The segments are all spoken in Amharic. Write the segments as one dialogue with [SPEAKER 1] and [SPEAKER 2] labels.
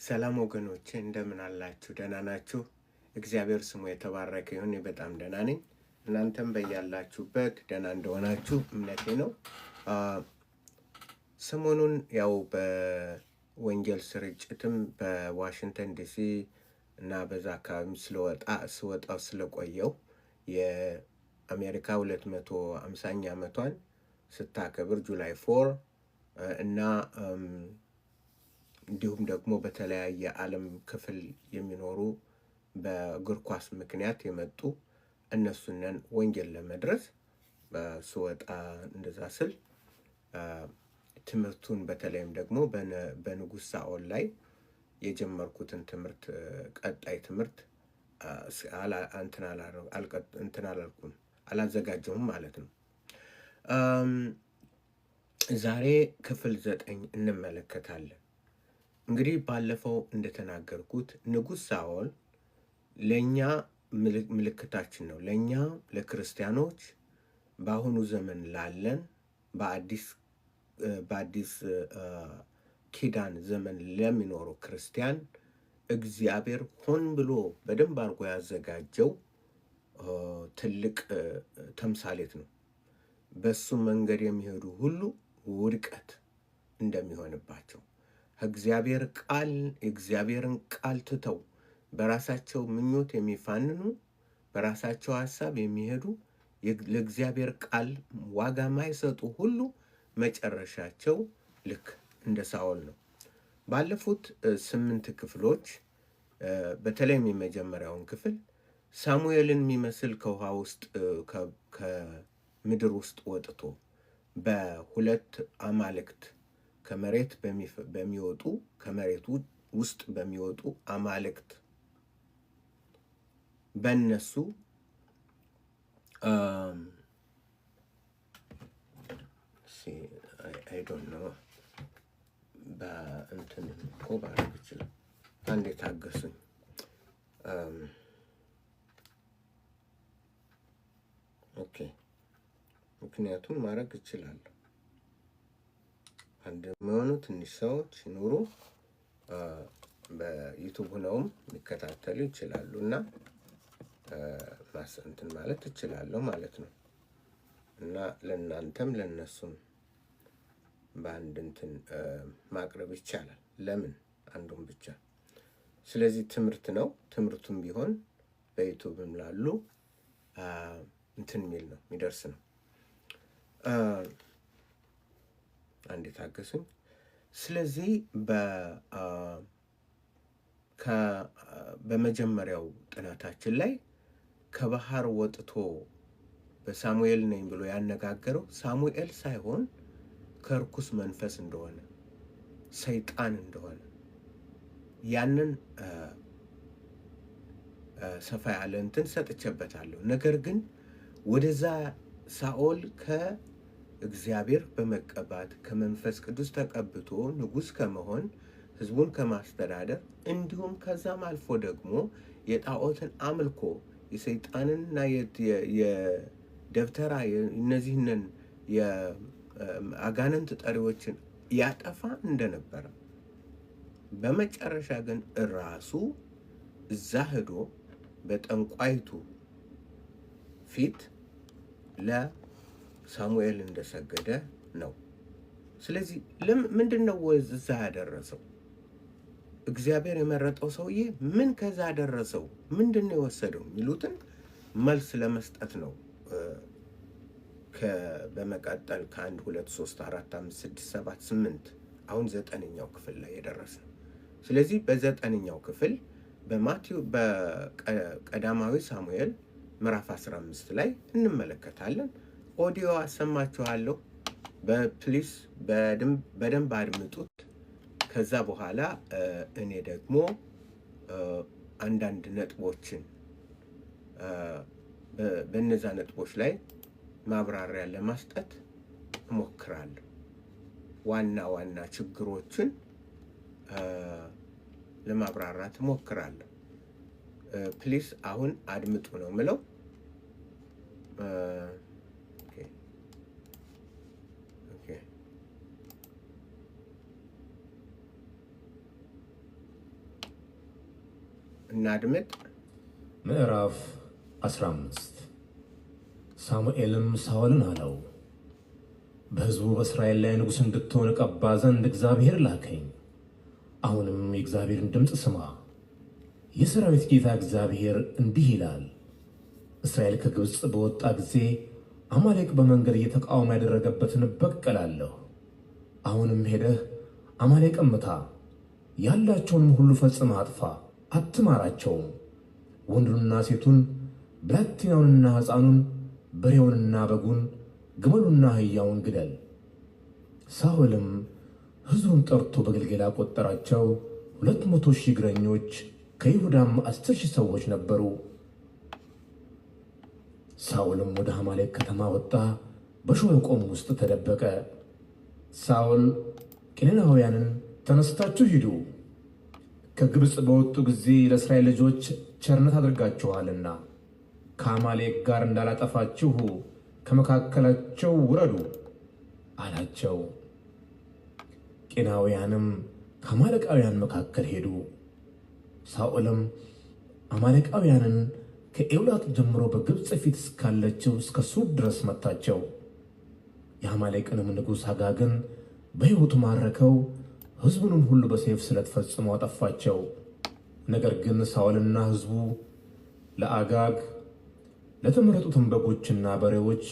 [SPEAKER 1] ሰላም ወገኖቼ እንደምን አላችሁ? ደህና ናችሁ? እግዚአብሔር ስሙ የተባረከ ይሁን። እኔ በጣም ደህና ነኝ። እናንተም በያላችሁበት ደህና እንደሆናችሁ እምነቴ ነው። ሰሞኑን ያው በወንጌል ስርጭትም በዋሽንግተን ዲሲ እና በዛ አካባቢ ስወጣው ስለቆየው የአሜሪካ 250ኛ ዓመቷን ስታከብር ጁላይ 4 እና እንዲሁም ደግሞ በተለያየ ዓለም ክፍል የሚኖሩ በእግር ኳስ ምክንያት የመጡ እነሱነን ወንጌል ለመድረስ ስወጣ እንደዛ ስል ትምህርቱን በተለይም ደግሞ በንጉሥ ሳኦል ላይ የጀመርኩትን ትምህርት ቀጣይ ትምህርት አላዘጋጀሁም ማለት ነው። ዛሬ ክፍል 9 እንመለከታለን። እንግዲህ ባለፈው እንደተናገርኩት ንጉሥ ሳኦል ለኛ ምልክታችን ነው። ለኛ ለክርስቲያኖች በአሁኑ ዘመን ላለን በአዲስ ኪዳን ዘመን ለሚኖሩ ክርስቲያን እግዚአብሔር ሆን ብሎ በደንብ አድርጎ ያዘጋጀው ትልቅ ተምሳሌት ነው። በሱ መንገድ የሚሄዱ ሁሉ ውድቀት እንደሚሆንባቸው እግዚአብሔርን ቃል ትተው በራሳቸው ምኞት የሚፋንኑ በራሳቸው ሐሳብ የሚሄዱ ለእግዚአብሔር ቃል ዋጋ ማይሰጡ ሁሉ መጨረሻቸው ልክ እንደ ሳኦል ነው። ባለፉት 8 ክፍሎች በተለይም የመጀመሪያውን ክፍል ሳሙኤልን የሚመስል ከውሃ ውስጥ ከምድር ውስጥ ወጥቶ በሁለት አማልክት ከመሬት ውስጥ በሚወጡ አማልክት በእነሱ I don't know በእንትን ባረግ ይችላል። አንዴ ታገሱኝ። ኦኬ ምክንያቱም ማድረግ እችላለሁ። አንድ የሚሆኑ ትንሽ ሰዎች ኑሩ በዩቱብ ሆነውም ሊከታተሉ ይችላሉ እና እንትን ማለት እችላለሁ ማለት ነው። እና ለእናንተም ለነሱም በአንድ እንትን ማቅረብ ይቻላል። ለምን አንዱን ብቻ? ስለዚህ ትምህርት ነው። ትምህርቱም ቢሆን በዩቱብም ላሉ እንትን የሚል ነው የሚደርስ ነው። አንዴ ታገሱኝ። ስለዚህ በመጀመሪያው ጥናታችን ላይ ከባህር ወጥቶ በሳሙኤል ነኝ ብሎ ያነጋገረው ሳሙኤል ሳይሆን ከርኩስ መንፈስ እንደሆነ ሰይጣን እንደሆነ ያንን ሰፋ ያለ እንትን ሰጥቼበታለሁ። ነገር ግን ወደዛ ሳኦል ከእግዚአብሔር በመቀባት ከመንፈስ ቅዱስ ተቀብቶ ንጉሥ ከመሆን ህዝቡን ከማስተዳደር እንዲሁም ከዛም አልፎ ደግሞ የጣዖትን አምልኮ የሰይጣንና የደብተራ እነዚህንን የአጋንንት ጠሪዎችን ያጠፋ እንደነበረ በመጨረሻ ግን ራሱ እዛ ሄዶ በጠንቋይቱ ፊት ለሳሙኤል እንደሰገደ ነው። ስለዚህ ምንድነው እዛ ያደረሰው? እግዚአብሔር የመረጠው ሰውዬ ምን ከዛ ያደረሰው? ምንድነው የወሰደው? የሚሉትን መልስ ለመስጠት ነው። በመቀጠል ከ1 2 3 4 5 6 7 8 አሁን 9ኛው ክፍል ላይ የደረስነው። ስለዚህ በ9ኛው ክፍል በቀዳማዊ ሳሙኤል ምዕራፍ 15 ላይ እንመለከታለን። ኦዲዮ አሰማችኋለሁ። በፕሊስ በደንብ አድምጡት። ከዛ በኋላ እኔ ደግሞ አንዳንድ ነጥቦችን በእነዛ ነጥቦች ላይ ማብራሪያ ለመስጠት እሞክራለሁ። ዋና ችግሮችን ለማብራራት እሞክራለሁ። ፕሊስ አሁን አድምጡ ነው የምለው። እናድምጥ።
[SPEAKER 2] ምዕራፍ 15 ሳሙኤልም ሳኦልን አለው፣ በሕዝቡ በእስራኤል ላይ ንጉሥ እንድትሆን እቀባ ዘንድ እግዚአብሔር ላከኝ። አሁንም የእግዚአብሔርን ድምፅ ስማ። የሰራዊት ጌታ እግዚአብሔር እንዲህ ይላል፣ እስራኤል ከግብፅ በወጣ ጊዜ አማሌቅ በመንገድ እየተቃወመ ያደረገበትን እበቀላለሁ። አሁንም ሄደህ አማሌቅን ምታ፣ ያላቸውንም ሁሉ ፈጽመህ አጥፋ፣ አትማራቸውም። ወንዱንና ሴቱን፣ ብላቴናውንና ሕፃኑን፣ በሬውንና በጉን፣ ግመሉንና አህያውን ግደል። ሳኦልም ሕዝቡን ጠርቶ በገልጌላ ቆጠራቸው። 200,000 እግረኞች፣ ከይሁዳም 10,000 ሰዎች ነበሩ። ሳኦልም ወደ አማሌቅ ከተማ ወጣ፣ በሸለቆም ውስጥ ተደበቀ። ሳኦል ቄናናውያንን ተነስታችሁ ሂዱ፣ ከግብፅ በወጡ ጊዜ ለእስራኤል ልጆች ቸርነት አድርጋችኋልና ከአማሌቅ ጋር እንዳላጠፋችሁ ከመካከላቸው ውረዱ አላቸው። ቄናውያንም ከአማሌቃውያን መካከል ሄዱ። ሳኦልም አማሌቃውያንን ከኤውላጥ ጀምሮ በግብፅ ፊት እስካለችው እስከ ሱር ድረስ መታቸው። የአማሌቅንም ንጉሥ አጋግን በሕይወቱ ማረከው፣ ሕዝቡንም ሁሉ በሰይፍ ስለት ፈጽሞ አጠፋቸው። ነገር ግን ሳኦልና ሕዝቡ ለአጋግ ለተመረጡትም በጎችና በሬዎች፣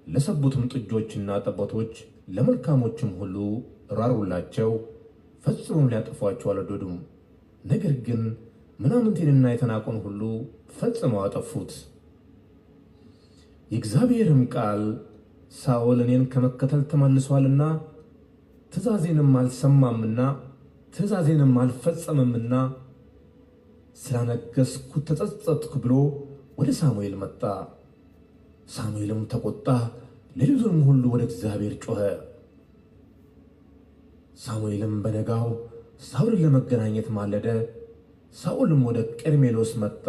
[SPEAKER 2] ለሰቡትም ጥጆችና ጠቦቶች፣ ለመልካሞችም ሁሉ ራሩላቸው፣ ፈጽሞም ሊያጠፏቸው አልወደዱም። ነገር ግን ምናምንቴንና የተናቁን ሁሉ ፈጽመው አጠፉት። የእግዚአብሔርም ቃል ሳኦል እኔን ከመከተል ተመልሷልና ትእዛዜንም አልሰማምና ትእዛዜንም አልፈጸመምና ስላነገሥኩት ተጸጸትኩ ብሎ ወደ ሳሙኤል መጣ። ሳሙኤልም ተቆጣ፣ ሌሊቱንም ሁሉ ወደ እግዚአብሔር ጮኸ። ሳሙኤልም በነጋው ሳኦልን ለመገናኘት ማለደ። ሳኦልም ወደ ቀርሜሎስ መጣ።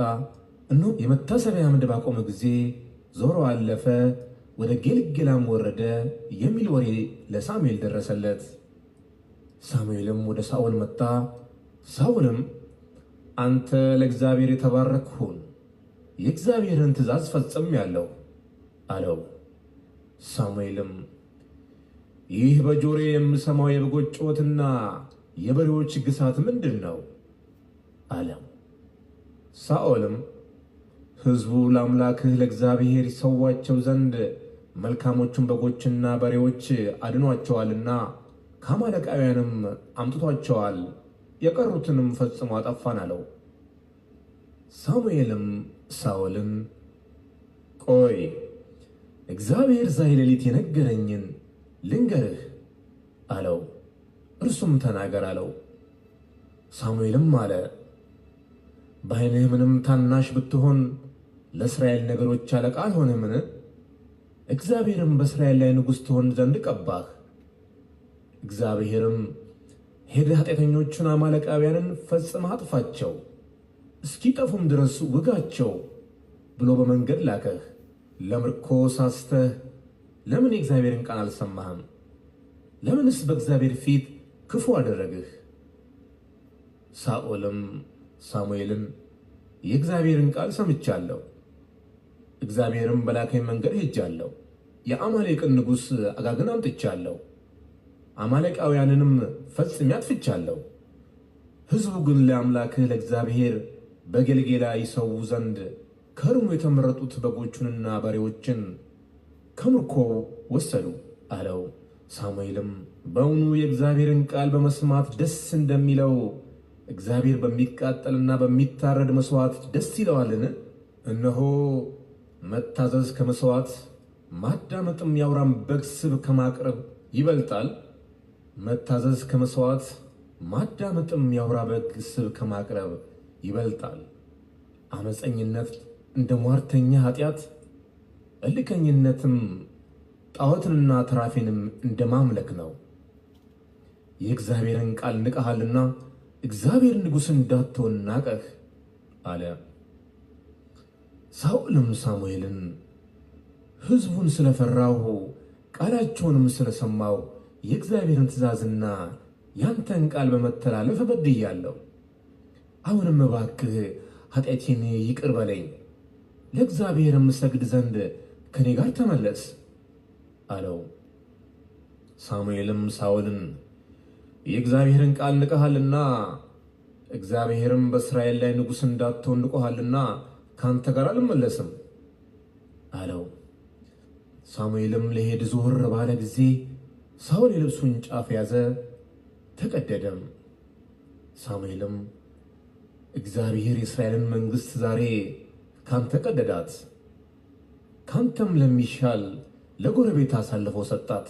[SPEAKER 2] እነሆ የመታሰቢያ አምድ ባቆመ ጊዜ ዞሮ አለፈ፣ ወደ ጌልጌላም ወረደ የሚል ወሬ ለሳሙኤል ደረሰለት። ሳሙኤልም ወደ ሳኦል መጣ። ሳኦልም አንተ ለእግዚአብሔር የተባረክህ ሁን፣ የእግዚአብሔርን ትእዛዝ ፈጽሜአለሁ አለው። ሳሙኤልም ይህ በጆሮዬ የምሰማው የበጎች ጩኸትና የበሬዎች ግሳት ምንድን ነው አለው። ሳኦልም ሕዝቡ ለአምላክህ ለእግዚአብሔር ይሰዋቸው ዘንድ መልካሞቹን በጎችና በሬዎች አድኗቸዋልና ከአማሌቃውያንም አምጥቷቸዋል፣ የቀሩትንም ፈጽሞ አጠፋን አለው። ሳሙኤልም ሳኦልን ቆይ፣ እግዚአብሔር ዛሬ ሌሊት የነገረኝን ልንገርህ አለው። እርሱም ተናገር አለው። ሳሙኤልም አለ፣ በዓይንህ ምንም ታናሽ ብትሆን ለእስራኤል ነገዶች አለቃ አልሆንምን? እግዚአብሔርም በእስራኤል ላይ ንጉሥ ትሆን ዘንድ ቀባህ። እግዚአብሔርም ሄደህ ኃጢአተኞቹን አማሌቃውያንን ፈጽመህ አጥፋቸው፣ እስኪጠፉም ድረስ ውጋቸው ብሎ በመንገድ ላከህ። ለምርኮ ሳስተህ ለምን የእግዚአብሔርን ቃል አልሰማህም? ለምንስ በእግዚአብሔር ፊት ክፉ አደረግህ? ሳኦልም ሳሙኤልን የእግዚአብሔርን ቃል ሰምቻለሁ፣ እግዚአብሔርም በላከኝ መንገድ ሄጃለሁ፣ የአማሌቅን ንጉሥ አጋግን አምጥቻለሁ፣ አማሌቃውያንንም ፈጽሜ አጥፍቻለሁ። ሕዝቡ ግን ለአምላክህ ለእግዚአብሔር በጌልጌላ ይሰዉ ዘንድ ከእርሙ የተመረጡት በጎቹንና በሬዎችን ከምርኮ ወሰዱ አለው። ሳሙኤልም በእውኑ የእግዚአብሔርን ቃል በመስማት ደስ እንደሚለው እግዚአብሔር በሚቃጠልና በሚታረድ መሥዋዕት ደስ ይለዋልን? እነሆ መታዘዝ ከመሥዋዕት ማዳመጥም የአውራን በግ ስብ ከማቅረብ ይበልጣል። መታዘዝ ከመሥዋዕት ማዳመጥም የአውራ በግ ስብ ከማቅረብ ይበልጣል። ዓመፀኝነት እንደ ሟርተኛ ኃጢአት፣ እልከኝነትም ጣዖትንና ተራፊንም እንደ ማምለክ ነው። የእግዚአብሔርን ቃል ንቀሃልና እግዚአብሔር ንጉሥ እንዳትሆን ናቀህ አለ። ሳኦልም ሳሙኤልን ሕዝቡን ስለፈራሁ ቃላቸውንም ስለሰማሁ የእግዚአብሔርን ትእዛዝና ያንተን ቃል በመተላለፍ በድያለሁ። አሁንም እባክህ ኃጢአቴን ይቅር በለኝ፣ ለእግዚአብሔርም እሰግድ ዘንድ ከኔ ጋር ተመለስ አለው። ሳሙኤልም ሳኦልን የእግዚአብሔርን ቃል ንቀሃልና እግዚአብሔርም በእስራኤል ላይ ንጉሥ እንዳትሆን ንቆሃልና ካንተ ጋር አልመለስም አለው። ሳሙኤልም ለሄድ ዞር ባለ ጊዜ ሳኦል የልብሱን ጫፍ ያዘ፣ ተቀደደም። ሳሙኤልም እግዚአብሔር የእስራኤልን መንግሥት ዛሬ ካንተ ቀደዳት፣ ካንተም ለሚሻል ለጎረቤት አሳልፎ ሰጣት።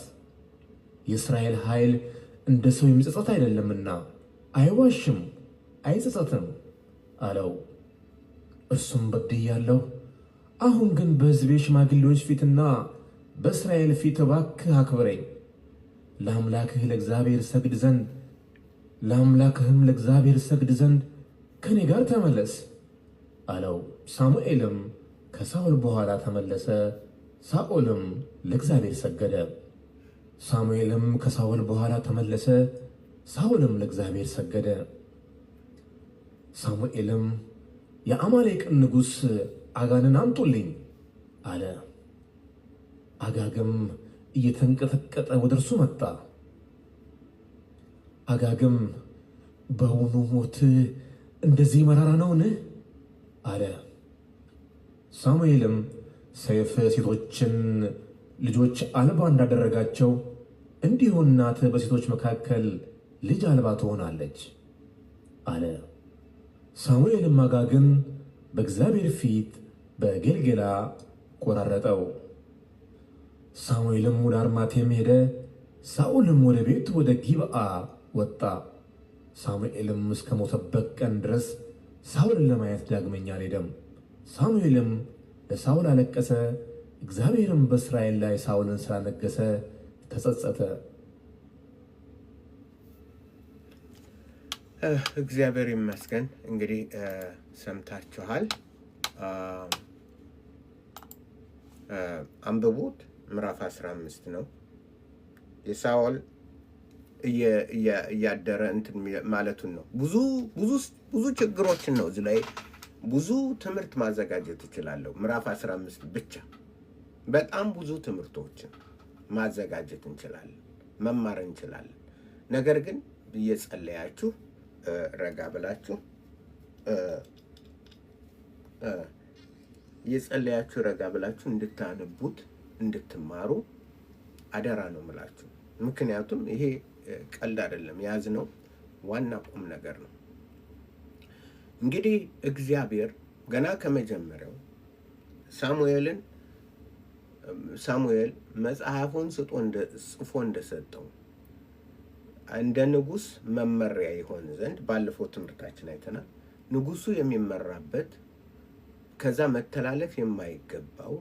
[SPEAKER 2] የእስራኤል ኃይል እንደ ሰው የሚጸጸት አይደለምና አይዋሽም አይጸጸትም አለው። እርሱም በድያለሁ፣ አሁን ግን በሕዝቤ ሽማግሌዎች ፊትና በእስራኤል ፊት እባክህ አክብረኝ፣ ለአምላክህም ለእግዚአብሔር ሰግድ ዘንድ ከኔ ጋር ተመለስ አለው። ሳሙኤልም ከሳኦል በኋላ ተመለሰ፣ ሳኦልም ለእግዚአብሔር ሰገደ። ሳሙኤልም ከሳኦል በኋላ ተመለሰ፣ ሳኦልም ለእግዚአብሔር ሰገደ። ሳሙኤልም የአማሌቅን ንጉሥ አጋንን አምጡልኝ አለ። አጋግም እየተንቀጠቀጠ ወደ እርሱ መጣ። አጋግም በውኑ ሞት እንደዚህ መራራ ነውን? አለ። ሳሙኤልም ሰይፍ ሴቶችን ልጆች አልባ እንዳደረጋቸው እንዲሁ እናት በሴቶች መካከል ልጅ አልባ ትሆናለች አለ። ሳሙኤልም አጋግን በእግዚአብሔር ፊት በጌልጌላ ቆራረጠው። ሳሙኤልም ወደ አርማቴም ሄደ፣ ሳኦልም ወደ ቤቱ ወደ ጊብዓ ወጣ። ሳሙኤልም እስከ ሞተበት ቀን ድረስ ሳኦልን ለማየት ዳግመኛ አልሄደም። ሳሙኤልም ለሳኦል አለቀሰ፣ እግዚአብሔርም በእስራኤል ላይ ሳኦልን ስላነገሰ ተጸጸተ።
[SPEAKER 1] እግዚአብሔር ይመስገን። እንግዲህ ሰምታችኋል። አንብቡት። ምዕራፍ 15 ነው። የሳኦል እያደረ እንትን ማለቱን ነው። ብዙ ችግሮችን ነው እዚህ ላይ ብዙ ትምህርት ማዘጋጀት እችላለሁ። ምዕራፍ 15 ብቻ በጣም ብዙ ትምህርቶችን ማዘጋጀት እንችላለን፣ መማር እንችላለን። ነገር ግን እየጸለያችሁ ረጋ ብላችሁ እንድታነቡት እንድትማሩ አደራ ነው ምላችሁ። ምክንያቱም ይሄ ቀልድ አይደለም፣ የያዝነው ዋና ቁም ነገር ነው። እንግዲህ እግዚአብሔር ገና ከመጀመሪያው ሳሙኤል መጽሐፉን ጽፎ እንደሰጠው እንደ ንጉሥ መመሪያ ይሆን ዘንድ ባለፈው ትምህርታችን አይተናል። ንጉሱ የሚመራበት ከዛ መተላለፍ የማይገባው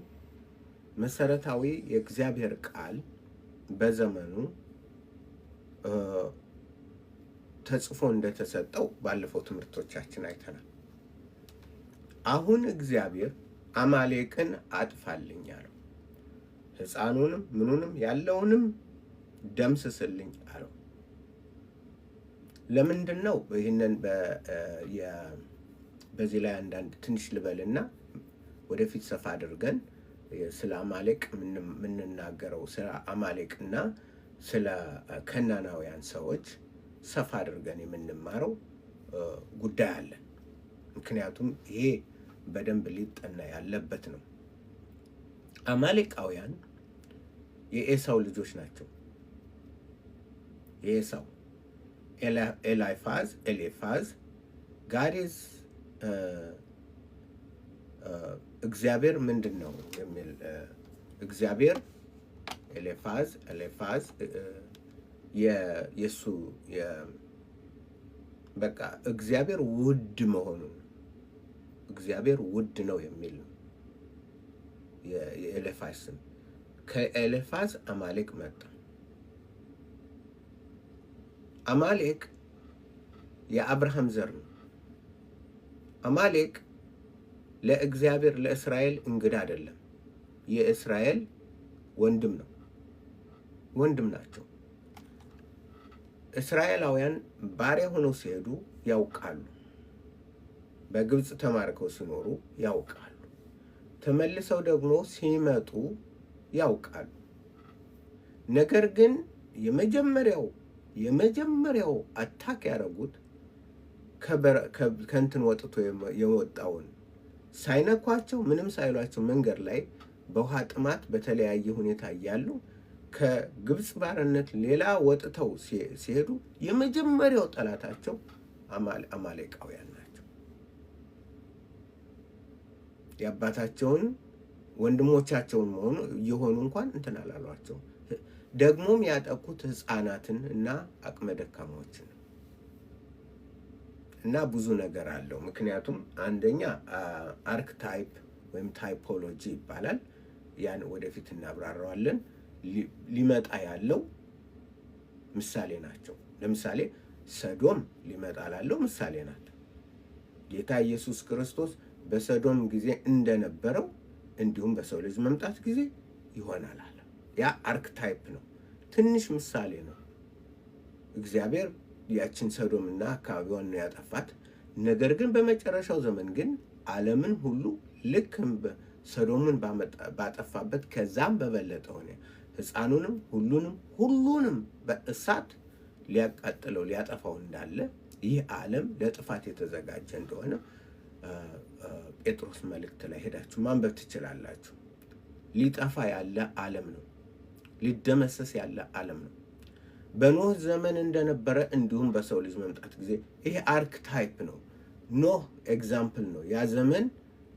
[SPEAKER 1] መሰረታዊ የእግዚአብሔር ቃል በዘመኑ ተጽፎ እንደተሰጠው ባለፈው ትምህርቶቻችን አይተናል። አሁን እግዚአብሔር አማሌቅን አጥፋልኝ አለው። ሕፃኑንም ምኑንም ያለውንም ደምስስልኝ አለው። ለምንድን ነው ይህንን በዚህ ላይ አንዳንድ ትንሽ ልበልና ወደፊት ሰፋ አድርገን ስለ አማሌቅ የምንናገረው ስለ አማሌቅና ስለ ከናናውያን ሰዎች ሰፋ አድርገን የምንማረው ጉዳይ አለ። ምክንያቱም ይሄ በደንብ ሊጠና ያለበት ነው። አማሌቃውያን የኤሳው ልጆች ናቸው። የኤሳው ኤሌፋዝ ጋዴዝ እግዚአብሔር ምንድን ነው የሚል እግዚአብሔር ኤሌፋዝ የሱ በቃ እግዚአብሔር ውድ መሆኑን እግዚአብሔር ውድ ነው የሚል ነው የኤሌፋዝ ስም። ከኤሌፋዝ አማሌቅ መጣ። አማሌቅ የአብርሃም ዘር ነው። አማሌቅ ለእግዚአብሔር ለእስራኤል እንግዳ አይደለም። የእስራኤል ወንድም ነው፣ ወንድም ናቸው። እስራኤላውያን ባሪያ ሆነው ሲሄዱ ያውቃሉ። በግብፅ ተማርከው ሲኖሩ ያውቃሉ። ተመልሰው ደግሞ ሲመጡ ያውቃሉ። ነገር ግን የመጀመሪያው አታክ ያደረጉት ከእንትን ወጥቶ የወጣውን ሳይነኳቸው ምንም ሳይሏቸው መንገድ ላይ በውሃ ጥማት በተለያየ ሁኔታ እያሉ ከግብፅ ባርነት ሌላ ወጥተው ሲሄዱ የመጀመሪያው ጠላታቸው አማሌቃውያን ናቸው። የአባታቸውን ወንድሞቻቸውን መሆኑ እየሆኑ እንኳን እንትን አላሏቸው። ደግሞም ያጠቁት ሕፃናትን እና አቅመ ደካማዎችን እና ብዙ ነገር አለው። ምክንያቱም አንደኛ አርክታይፕ ወይም ታይፖሎጂ ይባላል። ያን ወደፊት እናብራራዋለን። ሊመጣ ያለው ምሳሌ ናቸው። ለምሳሌ ሰዶም ሊመጣ ላለው ምሳሌ ናት። ጌታ ኢየሱስ ክርስቶስ በሰዶም ጊዜ እንደነበረው እንዲሁም በሰው ልጅ መምጣት ጊዜ ይሆናል አለ። ያ አርክታይፕ ነው፣ ትንሽ ምሳሌ ነው። እግዚአብሔር ያችን ሰዶምና አካባቢዋን ነው ያጠፋት። ነገር ግን በመጨረሻው ዘመን ግን ዓለምን ሁሉ ልክ ሰዶምን ባጠፋበት ከዛም በበለጠ ሆነ ሕፃኑንም ሁሉንም በእሳት ሊያቃጥለው ሊያጠፋው እንዳለ ይህ ዓለም ለጥፋት የተዘጋጀ እንደሆነ ጴጥሮስ መልእክት ላይ ሄዳችሁ ማንበብ ትችላላችሁ። ሊጠፋ ያለ ዓለም ነው፣ ሊደመሰስ ያለ ዓለም ነው። በኖህ ዘመን እንደነበረ እንዲሁም በሰው ልጅ መምጣት ጊዜ ይሄ አርክታይፕ ነው። ኖህ ኤግዛምፕል ነው። ያ ዘመን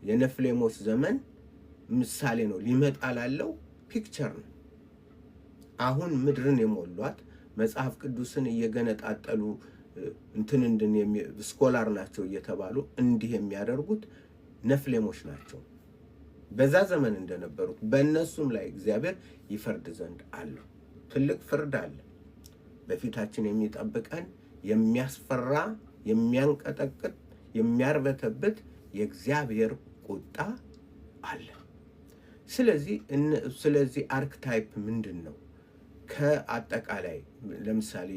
[SPEAKER 1] የነፍሌሞች ዘመን ምሳሌ ነው። ሊመጣ ላለው ፒክቸር ነው። አሁን ምድርን የሞሏት መጽሐፍ ቅዱስን እየገነጣጠሉ ስኮላር ናቸው እየተባሉ እንዲህ የሚያደርጉት ነፍሌሞች ናቸው። በዛ ዘመን እንደነበሩት በእነሱም ላይ እግዚአብሔር ይፈርድ ዘንድ አለው። ትልቅ ፍርድ አለ በፊታችን የሚጠብቀን፣ የሚያስፈራ፣ የሚያንቀጠቅጥ፣ የሚያርበተበት የእግዚአብሔር ቁጣ አለ። ስለዚህ አርክታይፕ ምንድን ነው? ከአጠቃላይ ለምሳሌ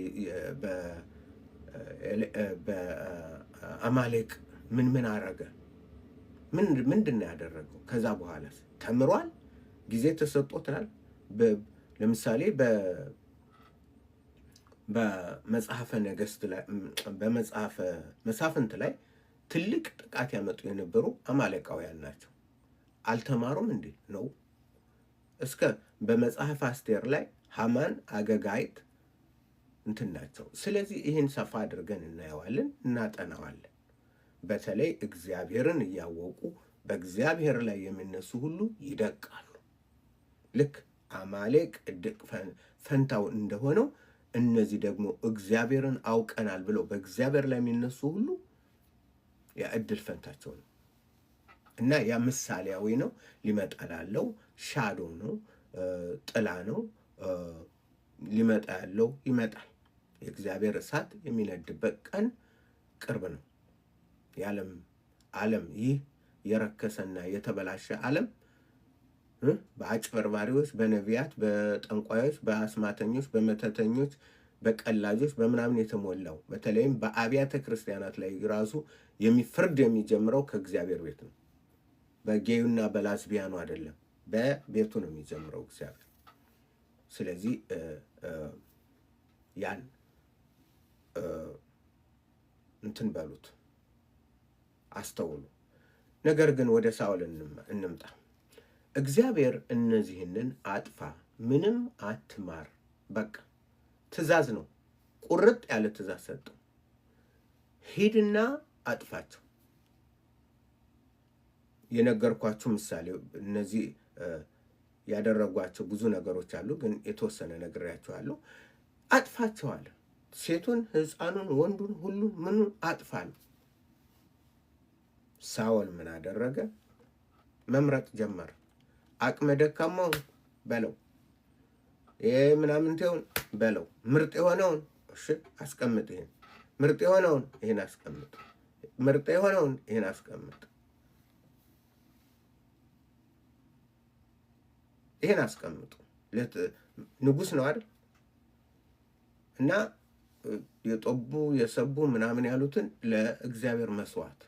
[SPEAKER 1] በአማሌቅ ምን አረገ? ምንድን ነው ያደረገው? ከዛ በኋላ ተምሯል? ጊዜ ተሰጥቶታል? ለምሳሌ በመጽሐፈ ነገሥት ላይ በመጽሐፈ መሳፍንት ላይ ትልቅ ጥቃት ያመጡ የነበሩ አማሌቃውያን ናቸው። አልተማሩም እንዴ? ነው። እስከ በመጽሐፍ አስቴር ላይ ሃማን፣ አገጋይት ናቸው። ስለዚህ ይህን ሰፋ አድርገን እናየዋለን፣ እናጠናዋለን። በተለይ እግዚአብሔርን እያወቁ በእግዚአብሔር ላይ የሚነሱ ሁሉ ይደቃሉ። ልክ አማሌቅ እድቅ ፈንታው እንደሆነው እነዚህ ደግሞ እግዚአብሔርን አውቀናል ብለው በእግዚአብሔር ላይ የሚነሱ ሁሉ የእድል ፈንታቸው ነው እና ያ ምሳሌያዊ ነው። ሊመጣ ላለው ሻዶ ነው፣ ጥላ ነው። ሊመጣ ያለው ይመጣል። የእግዚአብሔር እሳት የሚነድበት ቀን ቅርብ ነው። ዓለም ይህ የረከሰና የተበላሸ ዓለም በአጭበርባሪዎች፣ በነቢያት፣ በጠንቋዮች፣ በአስማተኞች፣ በመተተኞች፣ በቀላጆች በምናምን የተሞላው በተለይም በአብያተ ክርስቲያናት ላይ ራሱ ፍርድ የሚጀምረው ከእግዚአብሔር ቤት ነው። በጌዩና በላስቢያኑ አይደለም፣ በቤቱ ነው የሚጀምረው እግዚአብሔር። ስለዚህ ያን በሉት፣ አስተውሉ። ነገር ግን ወደ ሳኦል እንምጣ። እግዚአብሔር እነዚህንን አጥፋ፣ ምንም አትማር፣ በቃ ትእዛዝ ነው። ቁርጥ ያለ ትእዛዝ ሰጠው። ሂድና አጥፋቸው። የነገርኳችሁ ምሳሌ እነዚህ ያደረጓቸው ብዙ ነገሮች አሉ፣ ግን የተወሰነ ነግሬያችኋለሁ። አጥፋቸዋል። ሴቱን፣ ሕፃኑን፣ ወንዱን፣ ሁሉን ምኑን አጥፋል። ሳኦል ምን አደረገ? መምረጥ ጀመረ። አቅመ ደካማውን በለው፣ ምናምንቴውን በለው፣ ምርጥ የሆነውን እሺ አስቀምጥ፣ ይሄን ምርጥ የሆነውን ይሄን አስቀምጥ፣ ምርጥ የሆነውን ይሄን አስቀምጥ፣ ይሄን አስቀምጡ። ንጉሥ ነው አይደል? እና የጦቡ የሰቡ ምናምን ያሉትን ለእግዚአብሔር መስዋዕት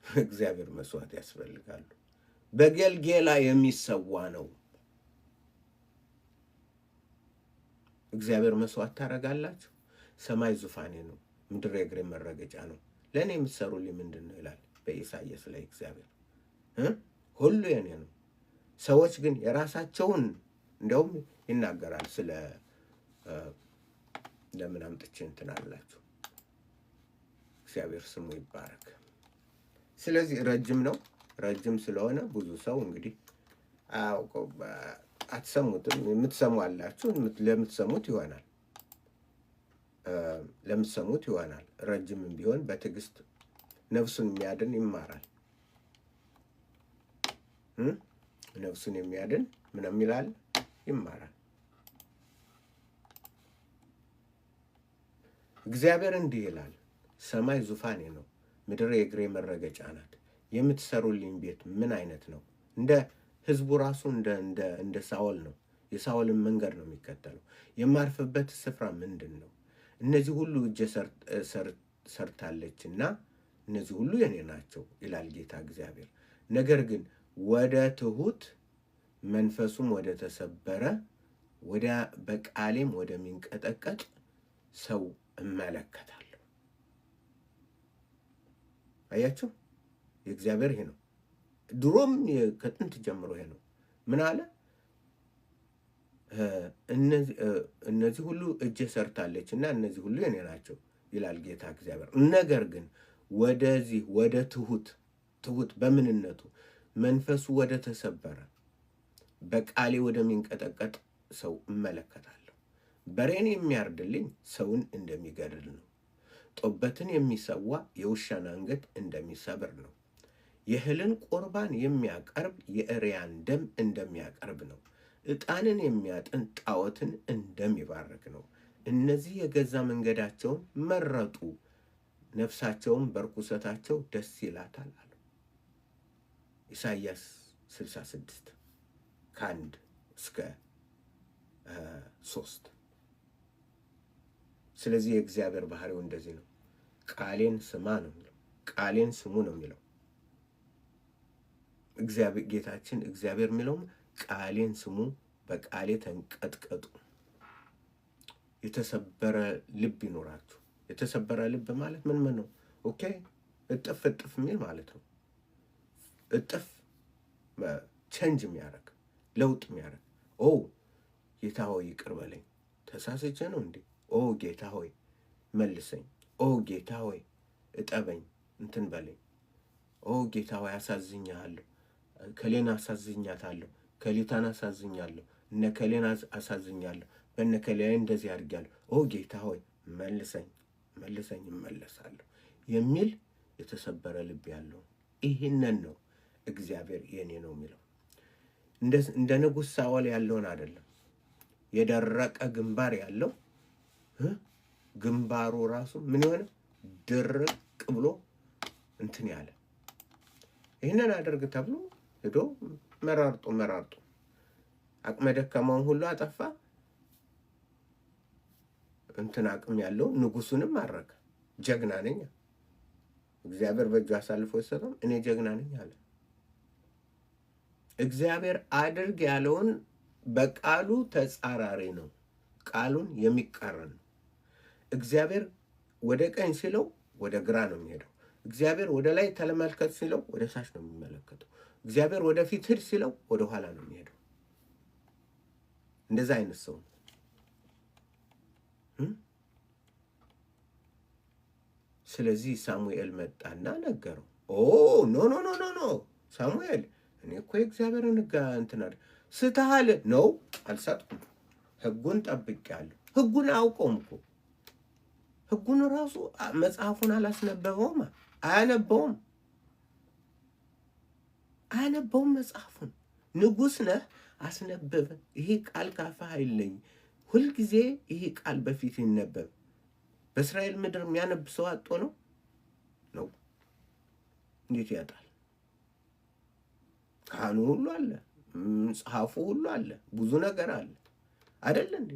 [SPEAKER 1] እግዚአብሔር መስዋዕት ያስፈልጋሉ። በጌልጌላ የሚሰዋ ነው። እግዚአብሔር መስዋዕት ታረጋላችሁ? ሰማይ ዙፋኔ ነው፣ ምድር የእግሬ መረገጫ ነው፣ ለእኔ የምትሰሩልኝ ምንድን ነው ይላል በኢሳይያስ ላይ እግዚአብሔር። ሁሉ የኔ ነው። ሰዎች ግን የራሳቸውን እንደውም ይናገራል ስለ ለምን አምጥቼ እንትን አላችሁ። እግዚአብሔር ስሙ ይባረክ። ስለዚህ ረጅም ነው። ረጅም ስለሆነ ብዙ ሰው እንግዲህ አትሰሙትም። የምትሰሙ አላችሁ፣ ለምትሰሙት ይሆናል። ረጅምም ቢሆን በትዕግስት ነፍሱን የሚያድን ይማራል። ነፍሱን የሚያድን ምንም ይላል ይማራል። እግዚአብሔር እንዲህ ይላል፣ ሰማይ ዙፋኔ ነው፣ ምድር የእግሬ መረገጫ ናት። የምትሰሩልኝ ቤት ምን አይነት ነው? እንደ ህዝቡ ራሱ እንደ ሳኦል ነው። የሳኦልን መንገድ ነው የሚከተለው። የማርፍበት ስፍራ ምንድን ነው? እነዚህ ሁሉ እጄ ሰርታለችና እነዚህ ሁሉ የኔ ናቸው ይላል ጌታ እግዚአብሔር። ነገር ግን ወደ ትሁት መንፈሱም ወደ ተሰበረ በቃሌም ወደሚንቀጠቀጥ ሰው እመለከታለሁ። አያችሁ፣ የእግዚአብሔር ይሄ ነው። ድሮም ከጥንት ጀምሮ ይሄ ነው። ምን አለ? እነዚህ ሁሉ እጄ ሰርታለች እና እነዚህ ሁሉ የኔ ናቸው ይላል ጌታ እግዚአብሔር። ነገር ግን ወደዚህ ወደ ትሁት በምንነቱ መንፈሱ ወደ ተሰበረ በቃሌ ወደሚንቀጠቀጥ ሰው እመለከታለሁ። በሬን የሚያርድልኝ ሰውን እንደሚገድል ነው። ጦበትን የሚሰዋ የውሻን አንገት እንደሚሰብር ነው። የእህልን ቁርባን የሚያቀርብ የእሪያን ደም እንደሚያቀርብ ነው። ዕጣንን የሚያጥን ጣዖትን እንደሚባርክ ነው። እነዚህ የገዛ መንገዳቸውን መረጡ፣ ነፍሳቸውም በርኩሰታቸው ደስ ይላታል አሉ። ኢሳይያስ 66 ከ1 እስከ 3። ስለዚህ የእግዚአብሔር ባህሪው እንደዚህ ነው። ቃሌን ስማ ነው የሚለው። ቃሌን ስሙ ነው የሚለው እግዚአብሔር። ጌታችን እግዚአብሔር የሚለውም ቃሌን ስሙ፣ በቃሌ ተንቀጥቀጡ። የተሰበረ ልብ ይኖራችሁ። የተሰበረ ልብ ማለት ምን ነው? ኦኬ፣ እጥፍ የሚል ማለት ነው። እጥፍ ቼንጅ የሚያደርግ ለውጥ የሚያደርግ ኦ ጌታ ሆይ ይቅር በለኝ፣ ተሳስቼ ነው እንዴ? ኦ ጌታ ሆይ መልሰኝ፣ ኦ ጌታ ሆይ እጠበኝ፣ እንትን በለኝ፣ ኦ ጌታ ሆይ አሳዝኛለሁ፣ ከሌን አሳዝኛታለሁ፣ ከሊታን አሳዝኛለሁ፣ እነ ከሌን አሳዝኛለሁ፣ በእነ ከሌን እንደዚህ አድርጊያለሁ፣ ኦ ጌታ ሆይ መልሰኝ እመለሳለሁ የሚል የተሰበረ ልብ ያለው ይህንን ነው እግዚአብሔር የኔ ነው የሚለው። እንደ ንጉሥ ሳኦል ያለውን አይደለም። የደረቀ ግንባር ያለው ግንባሩ ራሱ ምን የሆነ ድርቅ ብሎ እንትን ያለ ይህንን አድርግ ተብሎ ሄዶ መራርጦ አቅመ ደካማውን ሁሉ አጠፋ። እንትን አቅም ያለው ንጉሱንም አረከ። ጀግና ነኝ እግዚአብሔር በእጁ አሳልፎ የሰጠው እኔ ጀግና ነኝ አለ። እግዚአብሔር አድርግ ያለውን በቃሉ ተጻራሪ ነው። ቃሉን የሚቃረን ነው። እግዚአብሔር ወደ ቀኝ ሲለው ወደ ግራ ነው የሚሄደው። እግዚአብሔር ወደ ላይ ተመልከት ሲለው ወደ ታች ነው የሚመለከተው። እግዚአብሔር ወደ ፊት ሂድ ሲለው ወደ ኋላ ነው የሚሄደው። እንደዛ አይነት ሰው ነው። ስለዚህ ሳሙኤል መጣና ነገረው። ኖ ሳሙኤል፣ እኔ እኮ የእግዚአብሔርን ሕግ እንትን ስተሃል ነው። አልሳትኩም። ሕጉን ጠብቄያለሁ። ሕጉን አያውቀውም እኮ ሕጉን ራሱ መጽሐፉን አላስነበበውም። አያነበውም መጽሐፉን። ንጉሥ ነህ፣ አስነበበ። ይሄ ቃል ካፍህ አይለኝ። ሁልጊዜ ይሄ ቃል በፊት ይነበብ። በእስራኤል ምድር የሚያነብ ሰው አጥቶ ነው። እንዴት ያጣል? ካህኑ ሁሉ አለ፣ መጽሐፉ ሁሉ አለ፣ ብዙ ነገር አለ አይደል እንዴ?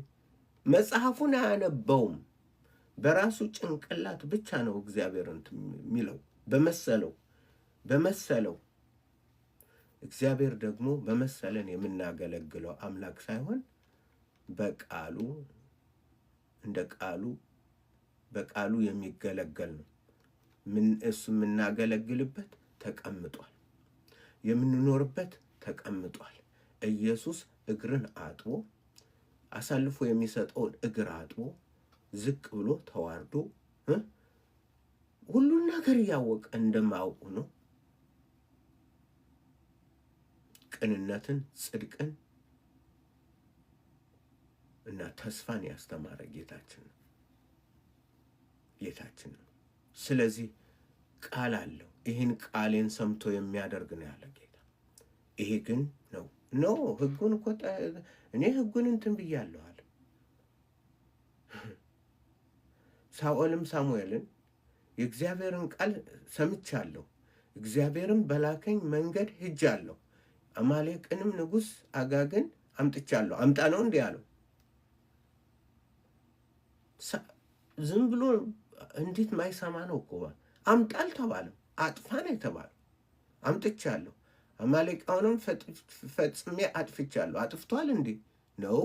[SPEAKER 1] መጽሐፉን አያነበውም። በራሱ ጭንቅላት ብቻ ነው እግዚአብሔር እንትን የሚለው። በመሰለው እግዚአብሔር ደግሞ በመሰለን የምናገለግለው አምላክ ሳይሆን በቃሉ እንደ ቃሉ በቃሉ የሚገለገል ነው። እሱ የምናገለግልበት ተቀምጧል፣ የምንኖርበት ተቀምጧል። ኢየሱስ እግርን አጥቦ አሳልፎ የሚሰጠውን እግር አጥቦ ዝቅ ብሎ ተዋርዶ ሁሉን ነገር እያወቀ እንደማያውቁ ነው ቅንነትን፣ ጽድቅን እና ተስፋን ያስተማረ ጌታችን ነው። ስለዚህ ቃል አለው። ይህን ቃሌን ሰምቶ የሚያደርግ ነው ያለ ጌታ። ይሄ ግን ነው ሕጉን እኮ እኔ ሕጉን እንትን ብያለሁ አለ። ሳኦልም ሳሙኤልን የእግዚአብሔርን ቃል ሰምቻለሁ፣ እግዚአብሔርም በላከኝ መንገድ ሄጃለሁ፣ አማሌቅንም ንጉሥ አጋግን አምጥቻለሁ። አምጣ ነው እንዲህ አለው። ዝም ብሎ እንዴት ማይሰማ ነው እኮ። አምጣ አልተባለም፣ አጥፋ ነው የተባለው። አምጥቻለሁ፣ አማሌቃውንም ፈጽሜ አጥፍቻለሁ። አጥፍቷል እንዴ? ነው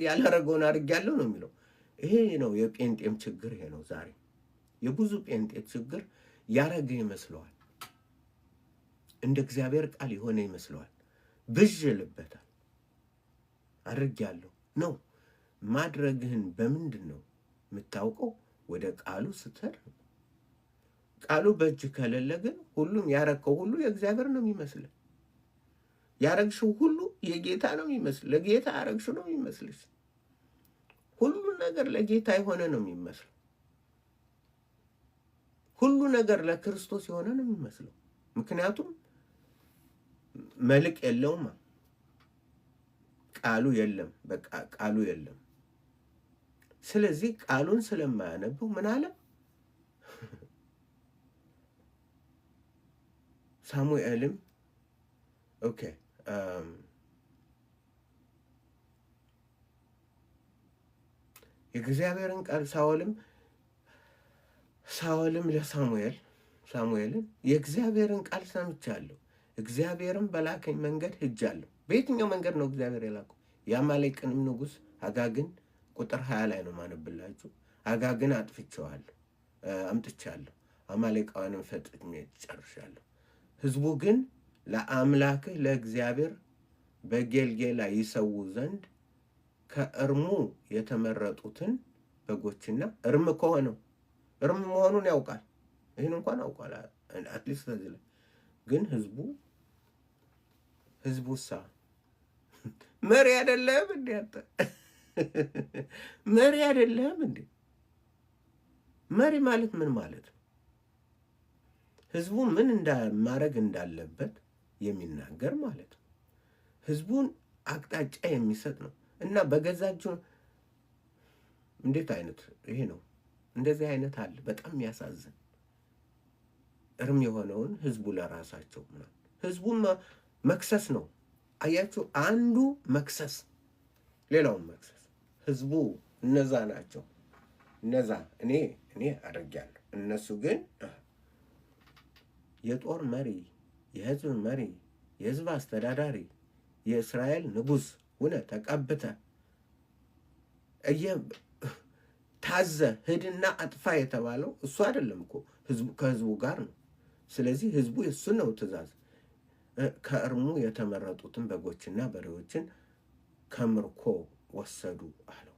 [SPEAKER 1] ያላረገውን አድርጌያለሁ ነው የሚለው። ይሄ ነው የጴንጤም ችግር። ይሄ ነው ዛሬ የብዙ ጴንጤ ችግር። ያረገ ይመስለዋል፣ እንደ እግዚአብሔር ቃል የሆነ ይመስለዋል። ብዥ ይልበታል። አድርጌያለሁ ነው። ማድረግህን በምንድን ነው የምታውቀው? ወደ ቃሉ ስትሄድ። ቃሉ በእጅ ከሌለ ግን ሁሉም ያረከው ሁሉ የእግዚአብሔር ነው የሚመስልህ። ያረግሽው ሁሉ የጌታ ነው የሚመስል። ለጌታ ያረግሽው ነው የሚመስልሽ። ሁሉ ነገር ለጌታ የሆነ ነው የሚመስለው። ሁሉ ነገር ለክርስቶስ የሆነ ነው የሚመስለው። ምክንያቱም መልክ የለውም፣ ቃሉ የለም፣ በቃ ቃሉ የለም። ስለዚህ ቃሉን ስለማያነበው ምን አለ ሳሙኤልም የእግዚአብሔርን ቃል ሳኦልም ሳሙኤልን የእግዚአብሔርን ቃል ሰምቻለሁ፣ እግዚአብሔርም በላከኝ መንገድ ሄጃለሁ። በየትኛው መንገድ ነው እግዚአብሔር የላከው? የአማሌቅንም ንጉሥ አጋግን ቁጥር 20 ላይ ነው ማነብላችሁ። አጋግን አምጥቻለሁ፣ አማሌቃውያንም ፈጽሜ ጨርሻለሁ። ሕዝቡ ግን ለአምላክህ ለእግዚአብሔር በጌልጌላ ይሰዉ ዘንድ ከእርሙ የተመረጡትን በጎችና እርም መሆኑን ያውቃል። ይህን እንኳን አውቃል። አትሊስት ከዚህ ላይ ግን ህዝቡሳ መሪ አይደለም እንዴ? መሪ አይደለም እንዴ? መሪ ማለት ምን ማለት ነው? ህዝቡ ምን ማድረግ እንዳለበት የሚናገር ማለት ነው። ህዝቡን አቅጣጫ የሚሰጥ ነው። እና በገዛጁ እንዴት አይነት ይሄ ነው። እንደዚህ አይነት አለ። በጣም የሚያሳዝን እርም የሆነውን ህዝቡ ለራሳቸው ህዝቡን መክሰስ ነው። አያችሁ፣ አንዱ መክሰስ ሌላውን መክሰስ። ህዝቡ እነዛ ናቸው። እነዛ እኔ አድርጌያለሁ፣ እነሱ ግን የጦር መሪ፣ የህዝብ መሪ፣ የህዝብ አስተዳዳሪ፣ የእስራኤል ንጉሥ ሆነ ተቀብተ ታዘ ሂድና አጥፋ የተባለው እሱ አይደለም እኮ ከህዝቡ ጋር ነው። ስለዚህ ህዝቡ የሱ ነው ትእዛዝ። ከእርሙ የተመረጡትን በጎችና በሬዎችን ከምርኮ ወሰዱ አለው።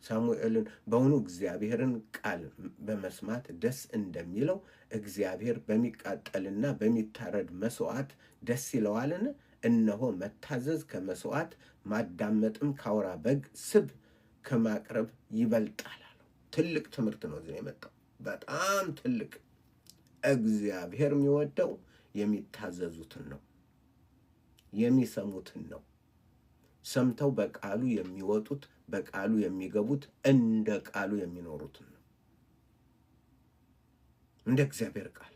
[SPEAKER 1] ሳሙኤልን በውኑ እግዚአብሔርን ቃል በመስማት ደስ እንደሚለው እግዚአብሔር በሚቃጠልና በሚታረድ መስዋዕት ደስ ይለዋልን? እነሆ መታዘዝ ከመስዋዕት ማዳመጥም ከአውራ በግ ስብ ከማቅረብ ይበልጣል አለው። ትልቅ ትምህርት ነው እዚህ የመጣው፣ በጣም ትልቅ። እግዚአብሔር የሚወደው የሚታዘዙትን ነው፣ የሚሰሙትን ነው። ሰምተው በቃሉ የሚወጡት፣ በቃሉ የሚገቡት፣ እንደ ቃሉ የሚኖሩትን ነው። እንደ እግዚአብሔር ቃል